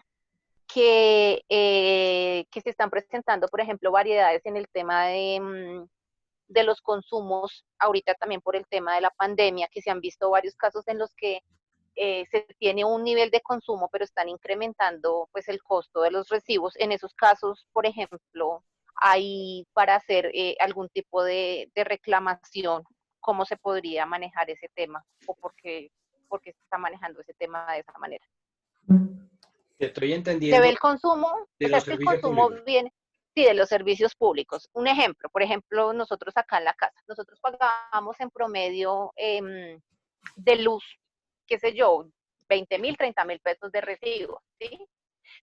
que se están presentando, por ejemplo, variedades en el tema de los consumos, ahorita también por el tema de la pandemia, que se han visto varios casos en los que se tiene un nivel de consumo, pero están incrementando pues el costo de los recibos. En esos casos, por ejemplo, hay para hacer algún tipo de reclamación, ¿cómo se podría manejar ese tema? ¿O por qué se está manejando ese tema de esa manera? Te estoy entendiendo. Se ve el consumo, de los servicios el consumo públicos. viene, sí, de los servicios públicos. Un ejemplo, por ejemplo, nosotros acá en la casa, nosotros pagamos en promedio de luz, qué sé yo, 20.000, 30.000 pesos de recibo, ¿sí?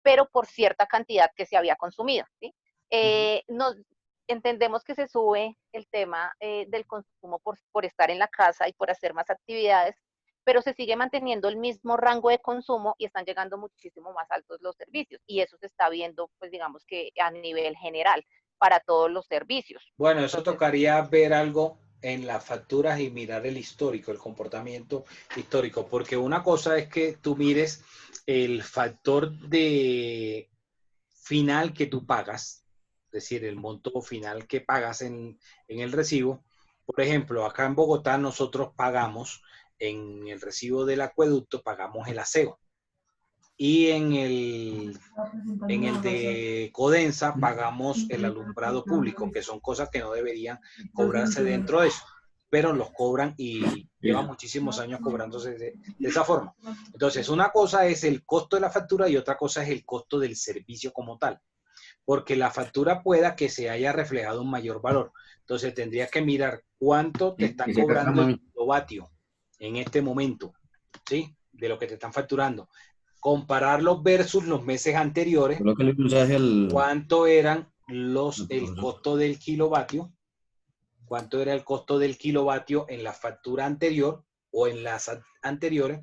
pero por cierta cantidad que se había consumido, ¿sí? Entendemos que se sube el tema del consumo por estar en la casa y por hacer más actividades, pero se sigue manteniendo el mismo rango de consumo y están llegando muchísimo más altos los servicios. Y eso se está viendo, pues digamos que a nivel general, para todos los servicios. Bueno, eso tocaría ver algo en las facturas y mirar el histórico, el comportamiento histórico, porque una cosa es que tú mires el factor de final que tú pagas, es decir, el monto final que pagas en el recibo. Por ejemplo, acá en Bogotá nosotros pagamos, en el recibo del acueducto, pagamos el aseo. Y en el de Codensa pagamos el alumbrado público, que son cosas que no deberían cobrarse dentro de eso, pero los cobran y llevan muchísimos años cobrándose de esa forma. Entonces, una cosa es el costo de la factura y otra cosa es el costo del servicio como tal, porque la factura pueda que se haya reflejado un mayor valor. Entonces, tendrías que mirar cuánto te están cobrando el kilovatio en este momento, ¿sí? De lo que te están facturando. Compararlo versus los meses anteriores, cuánto eran el costo del kilovatio, cuánto era el costo del kilovatio en la factura anterior o en las anteriores,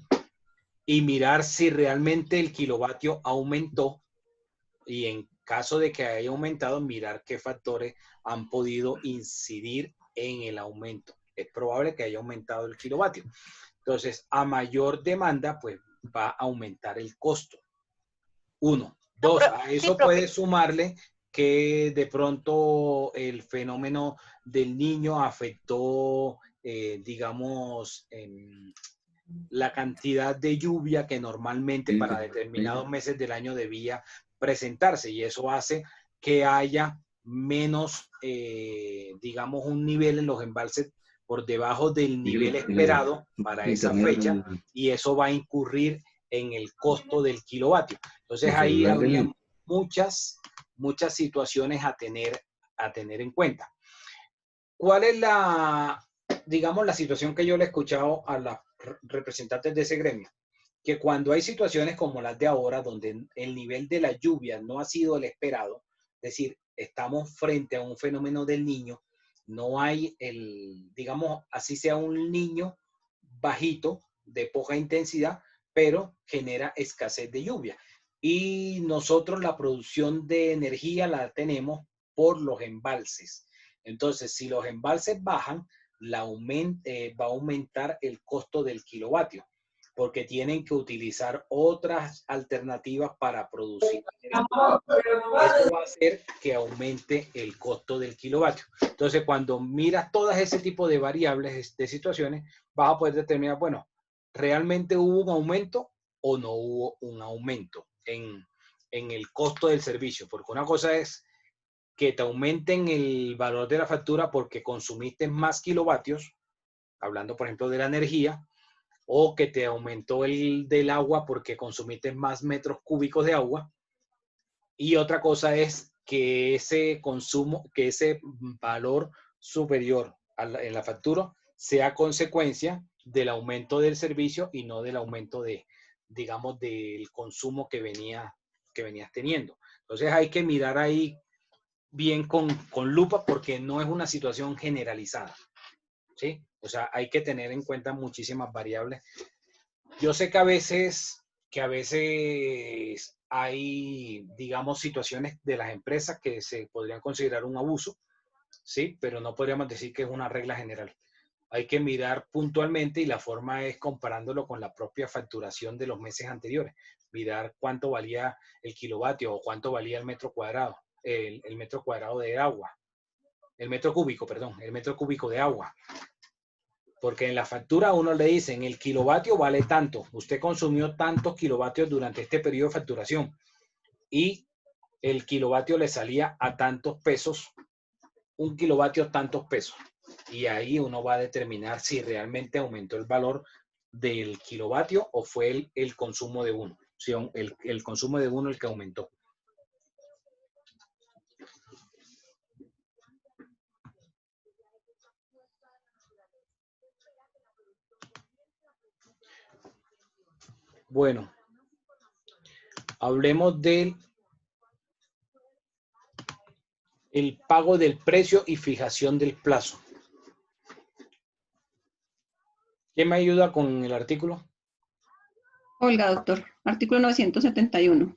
y mirar si realmente el kilovatio aumentó, y en caso de que haya aumentado, mirar qué factores han podido incidir en el aumento. Es probable que haya aumentado el kilovatio. Entonces, a mayor demanda, pues va a aumentar el costo. Uno. Dos, a eso puedes sumarle que de pronto el fenómeno del niño afectó, digamos, la cantidad de lluvia que normalmente para determinados meses del año debía presentarse, y eso hace que haya menos, digamos, un nivel en los embalses por debajo del nivel esperado para esa fecha, y eso va a incurrir en el costo del kilovatio. Entonces ahí habría muchas situaciones a tener en cuenta. ¿Cuál es digamos, la situación que yo le he escuchado a las representantes de ese gremio? Que cuando hay situaciones como las de ahora, donde el nivel de la lluvia no ha sido el esperado, es decir, estamos frente a un fenómeno del niño, no hay digamos, así sea un niño bajito, de poca intensidad, pero genera escasez de lluvia. Y nosotros la producción de energía la tenemos por los embalses. Entonces, si los embalses bajan, va a aumentar el costo del kilovatio, porque tienen que utilizar otras alternativas para producir energía. Eso va a hacer que aumente el costo del kilovatio. Entonces, cuando miras todas ese tipo de variables, de situaciones, vas a poder determinar, bueno, ¿realmente hubo un aumento o no hubo un aumento en el costo del servicio? Porque una cosa es que te aumenten el valor de la factura porque consumiste más kilovatios, hablando por ejemplo de la energía, o que te aumentó el del agua porque consumiste más metros cúbicos de agua. Y otra cosa es que ese consumo, que ese valor superior en la factura sea consecuencia del aumento del servicio y no del aumento digamos, del consumo que venías teniendo. Entonces hay que mirar ahí bien con lupa, porque no es una situación generalizada, ¿sí? O sea, hay que tener en cuenta muchísimas variables. Yo sé que a veces hay, digamos, situaciones de las empresas que se podrían considerar un abuso, ¿sí? Pero no podríamos decir que es una regla general. Hay que mirar puntualmente, y la forma es comparándolo con la propia facturación de los meses anteriores. Mirar cuánto valía el kilovatio o cuánto valía el metro cuadrado, el metro cuadrado de agua. El metro cúbico, perdón, el metro cúbico de agua. Porque en la factura a uno le dicen, el kilovatio vale tanto. Usted consumió tantos kilovatios durante este periodo de facturación. Y el kilovatio le salía a tantos pesos. Un kilovatio, tantos pesos. Y ahí uno va a determinar si realmente aumentó el valor del kilovatio o fue el consumo de uno. Si el consumo de uno el que aumentó. Bueno, Hablemos del el pago del precio y fijación del plazo. ¿Quién me ayuda con el artículo? Olga, doctor. Artículo 971.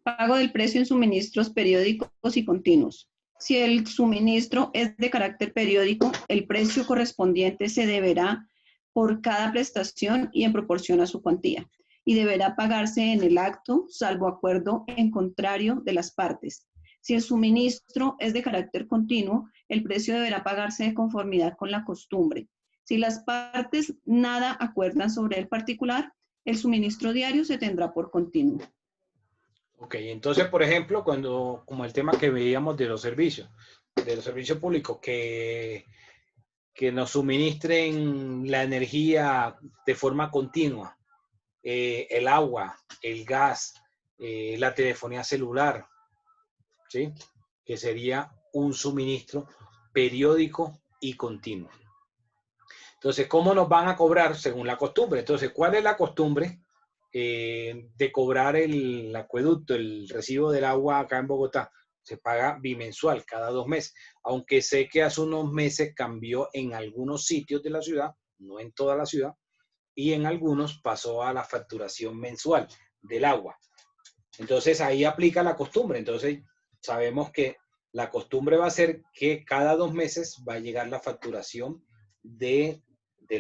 Pago del precio en suministros periódicos y continuos. Si el suministro es de carácter periódico, el precio correspondiente se deberá por cada prestación y en proporción a su cuantía, y deberá pagarse en el acto, salvo acuerdo en contrario de las partes. Si el suministro es de carácter continuo, el precio deberá pagarse de conformidad con la costumbre. Si las partes nada acuerdan sobre el particular, el suministro diario se tendrá por continuo. Ok, entonces, por ejemplo, como el tema que veíamos de los servicios públicos, que nos suministren la energía de forma continua, el agua, el gas, la telefonía celular, ¿sí? Que sería un suministro periódico y continuo. Entonces, ¿cómo nos van a cobrar? Según la costumbre. Entonces, ¿cuál es la costumbre de cobrar el acueducto, el recibo del agua acá en Bogotá? Se paga bimensual, cada 2 meses. Aunque sé que hace unos meses cambió en algunos sitios de la ciudad, no en toda la ciudad, y en algunos pasó a la facturación mensual del agua. Entonces, ahí aplica la costumbre. Entonces, sabemos que la costumbre va a ser que cada 2 meses va a llegar la facturación del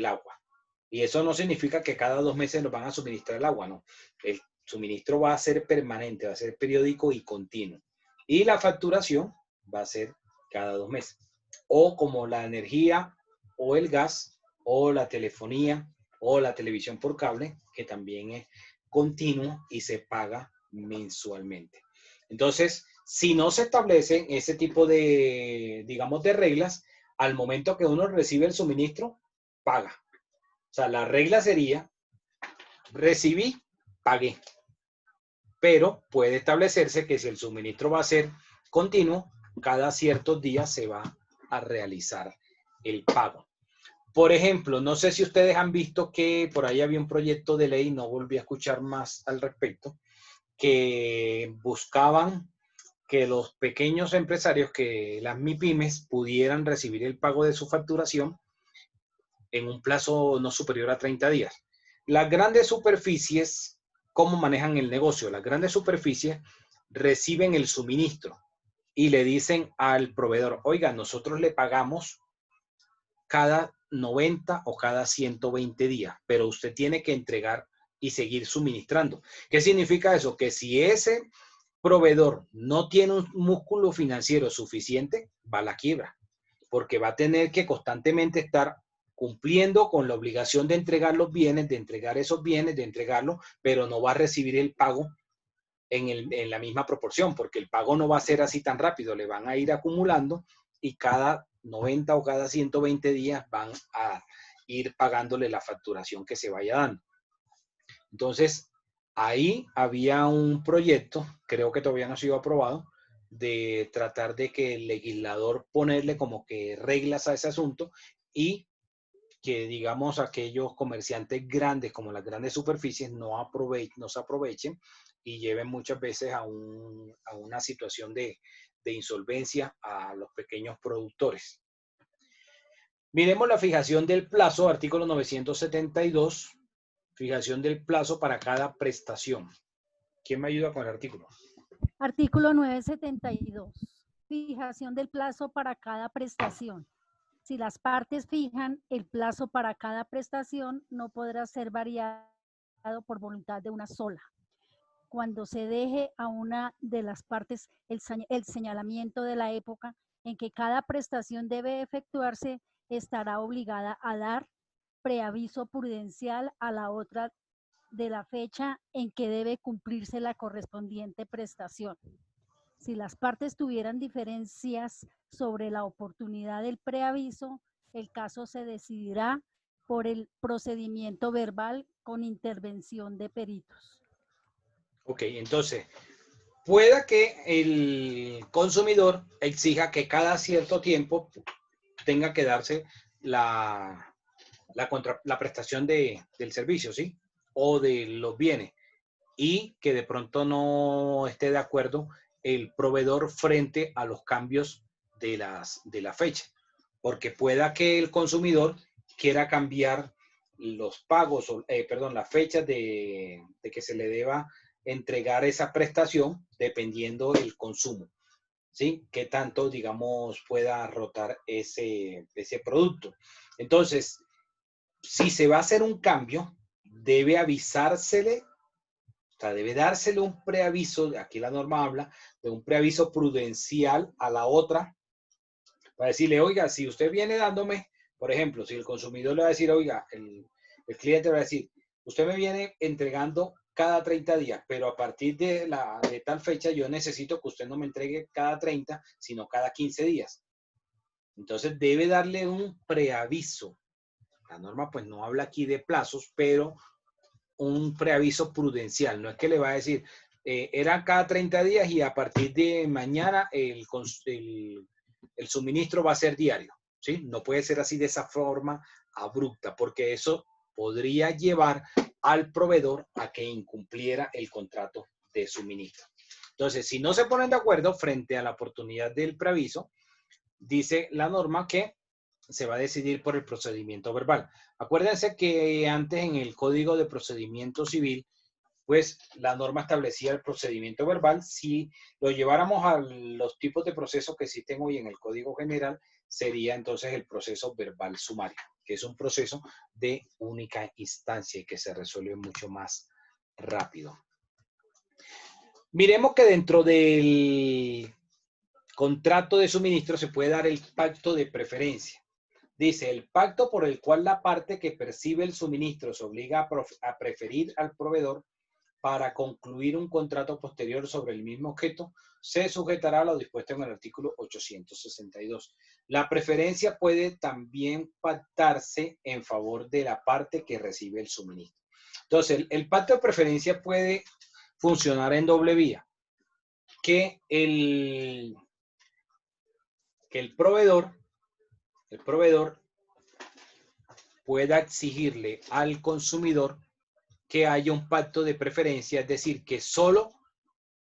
agua. Y eso no significa que cada 2 meses nos van a suministrar el agua, no. El suministro va a ser permanente, va a ser periódico y continuo. Y la facturación va a ser cada 2 meses. O como la energía, o el gas, o la telefonía, o la televisión por cable, que también es continuo y se paga mensualmente. Entonces, si no se establecen ese tipo de, digamos, de reglas, al momento que uno recibe el suministro, paga. O sea, la regla sería, recibí, pagué. Pero puede establecerse que si el suministro va a ser continuo, cada ciertos días se va a realizar el pago. Por ejemplo, no sé si ustedes han visto que por ahí había un proyecto de ley, no volví a escuchar más al respecto, que buscaban que los pequeños empresarios, que las MIPYMES, pudieran recibir el pago de su facturación en un plazo no superior a 30 días. Las grandes superficies, ¿cómo manejan el negocio? Las grandes superficies reciben el suministro y le dicen al proveedor, oiga, nosotros le pagamos cada 90 o cada 120 días, pero usted tiene que entregar y seguir suministrando. ¿Qué significa eso? Que si ese proveedor no tiene un músculo financiero suficiente, va a la quiebra, porque va a tener que constantemente estar cumpliendo con la obligación de entregar los bienes, de entregar esos bienes, de entregarlos, pero no va a recibir el pago en la misma proporción, porque el pago no va a ser así tan rápido, le van a ir acumulando y cada 90 o cada 120 días van a ir pagándole la facturación que se vaya dando. Entonces, ahí había un proyecto, creo que todavía no ha sido aprobado, de tratar de que el legislador ponerle como que reglas a ese asunto y que, digamos, aquellos comerciantes grandes como las grandes superficies no se aprovechen y lleven muchas veces a una situación de insolvencia a los pequeños productores. Miremos la fijación del plazo, artículo 972, fijación del plazo para cada prestación. ¿Quién me ayuda con el artículo? Artículo 972, fijación del plazo para cada prestación. Si las partes fijan el plazo para cada prestación, no podrá ser variado por voluntad de una sola. Cuando se deje a una de las partes el señalamiento de la época en que cada prestación debe efectuarse, estará obligada a dar preaviso prudencial a la otra de la fecha en que debe cumplirse la correspondiente prestación. Si las partes tuvieran diferencias sobre la oportunidad del preaviso, el caso se decidirá por el procedimiento verbal con intervención de peritos. Ok, entonces, pueda que el consumidor exija que cada cierto tiempo tenga que darse la prestación del servicio, ¿sí? O de los bienes. y que de pronto no esté de acuerdo el proveedor frente a los cambios de la fecha, porque pueda que el consumidor quiera cambiar los pagos, la fecha de que se le deba entregar esa prestación dependiendo del consumo, ¿sí? Que tanto, digamos, pueda rotar ese producto. Entonces, si se va a hacer un cambio, debe avisársele, o sea, debe dársele un preaviso, aquí la norma habla de un preaviso prudencial a la otra, para decirle, oiga, si usted viene dándome, por ejemplo, si el consumidor le va a decir, oiga, el cliente va a decir, usted me viene entregando cada 30 días, pero a partir de tal fecha yo necesito que usted no me entregue cada 30, sino cada 15 días. Entonces debe darle un preaviso. La norma pues no habla aquí de plazos, pero un preaviso prudencial. No es que le va a decir, era cada 30 días y a partir de mañana el suministro va a ser diario, ¿sí? No puede ser así de esa forma abrupta, porque eso podría llevar al proveedor a que incumpliera el contrato de suministro. Entonces, si no se ponen de acuerdo frente a la oportunidad del preaviso, dice la norma que se va a decidir por el procedimiento verbal. Acuérdense que antes en el Código de Procedimiento Civil, pues la norma establecía el procedimiento verbal. Si lo lleváramos a los tipos de procesos que existen hoy en el Código General, sería entonces el proceso verbal sumario, que es un proceso de única instancia y que se resuelve mucho más rápido. Miremos que dentro del contrato de suministro se puede dar el pacto de preferencia. Dice, el pacto por el cual la parte que percibe el suministro se obliga a preferir al proveedor para concluir un contrato posterior sobre el mismo objeto, se sujetará a lo dispuesto en el artículo 862. La preferencia puede también pactarse en favor de la parte que recibe el suministro. Entonces, el pacto de preferencia puede funcionar en doble vía. Que el proveedor pueda exigirle al consumidor que haya un pacto de preferencia, es decir, que solo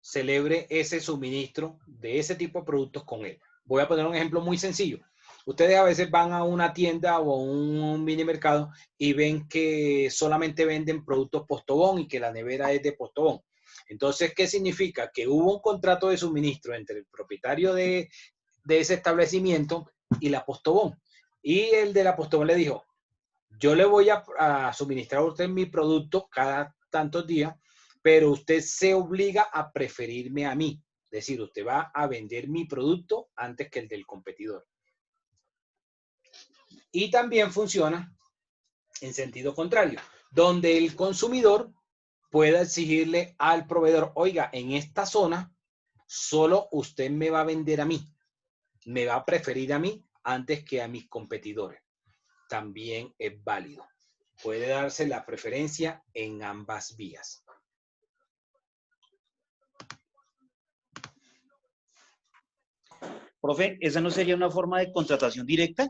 celebre ese suministro de ese tipo de productos con él. Voy a poner un ejemplo muy sencillo. Ustedes a veces van a una tienda o a un mini mercado y ven que solamente venden productos Postobón y que la nevera es de Postobón. Entonces, ¿qué significa? Que hubo un contrato de suministro entre el propietario de ese establecimiento y la Postobón. Y el de la Postobón le dijo, yo le voy a suministrar a usted mi producto cada tantos días, pero usted se obliga a preferirme a mí. Es decir, usted va a vender mi producto antes que el del competidor. Y también funciona en sentido contrario, donde el consumidor pueda exigirle al proveedor, oiga, en esta zona solo usted me va a vender a mí, me va a preferir a mí antes que a mis competidores. También es válido. Puede darse la preferencia en ambas vías. Profe, ¿esa no sería una forma de contratación directa?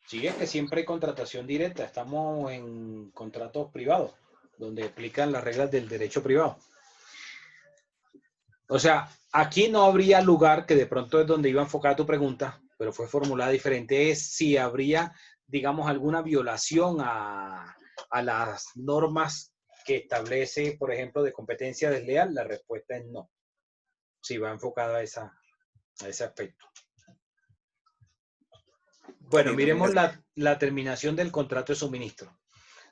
Sí, es que siempre hay contratación directa. Estamos en contratos privados, donde aplican las reglas del derecho privado. O sea, aquí no habría lugar, que de pronto es donde iba a enfocar tu pregunta, pero fue formulada diferente, es si habría, digamos, alguna violación a las normas que establece, por ejemplo, de competencia desleal. La respuesta es no. Sí, va enfocada a ese aspecto. Bueno, miremos la terminación del contrato de suministro.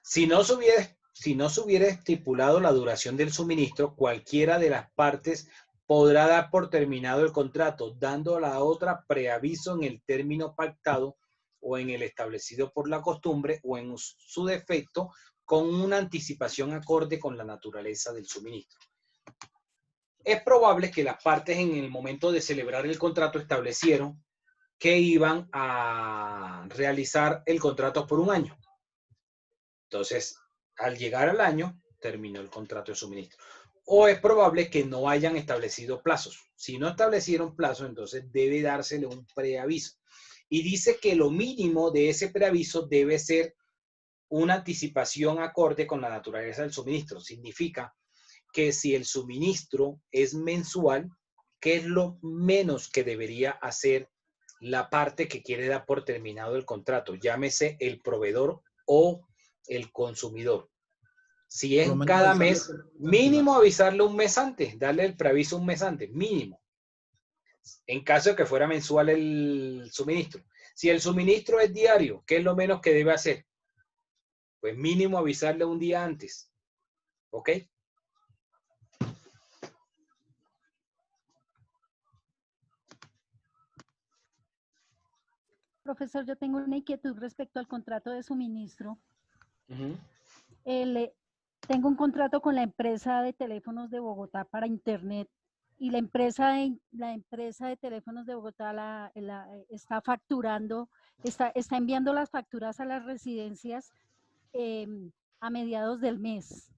Si no se hubiera estipulado la duración del suministro, cualquiera de las partes podrá dar por terminado el contrato, dando a la otra preaviso en el término pactado o en el establecido por la costumbre o en su defecto con una anticipación acorde con la naturaleza del suministro. Es probable que las partes en el momento de celebrar el contrato establecieron que iban a realizar el contrato por un año. Entonces, al llegar al año, terminó el contrato de suministro. O es probable que no hayan establecido plazos. Si no establecieron plazos, entonces debe dársele un preaviso. Y dice que lo mínimo de ese preaviso debe ser una anticipación acorde con la naturaleza del suministro. Significa que si el suministro es mensual, ¿qué es lo menos que debería hacer la parte que quiere dar por terminado el contrato? Llámese el proveedor o el consumidor. Si es cada mes, mínimo avisarle un mes antes, darle el preaviso un mes antes, mínimo. En caso de que fuera mensual el suministro. Si el suministro es diario, ¿qué es lo menos que debe hacer? Pues mínimo avisarle un día antes. ¿Ok? Profesor, yo tengo una inquietud respecto al contrato de suministro. Tengo un contrato con la empresa de teléfonos de Bogotá para internet y la empresa de teléfonos de Bogotá está facturando, está enviando las facturas a las residencias a mediados del mes.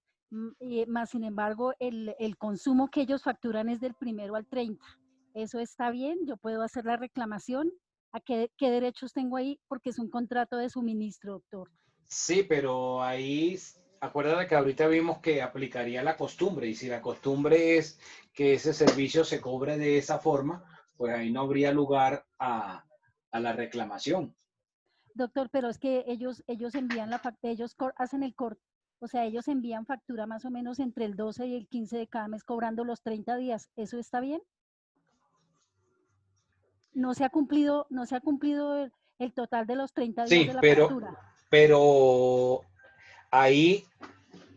Más sin embargo, el consumo que ellos facturan es del 1 al 30. ¿Eso está bien? ¿Yo puedo hacer la reclamación? ¿A qué derechos tengo ahí? Porque es un contrato de suministro, doctor. Sí, pero ahí, acuérdate que ahorita vimos que aplicaría la costumbre, y si la costumbre es que ese servicio se cobre de esa forma, pues ahí no habría lugar a la reclamación. Doctor, pero es que ellos envían hacen el corte, o sea, ellos envían factura más o menos entre el 12 y el 15 de cada mes, cobrando los 30 días. ¿Eso está bien? No se ha cumplido el total de los 30 días de la factura. Pero ahí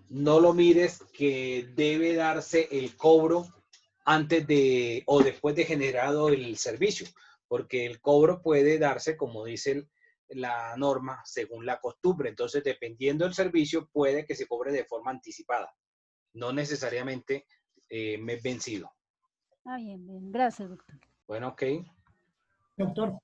no lo mires que debe darse el cobro antes de o después de generado el servicio, porque el cobro puede darse, como dice la norma, según la costumbre. Entonces, dependiendo del servicio, puede que se cobre de forma anticipada, no necesariamente mes vencido. Ah, bien, bien. Gracias, doctor. Bueno, ok. Doctor.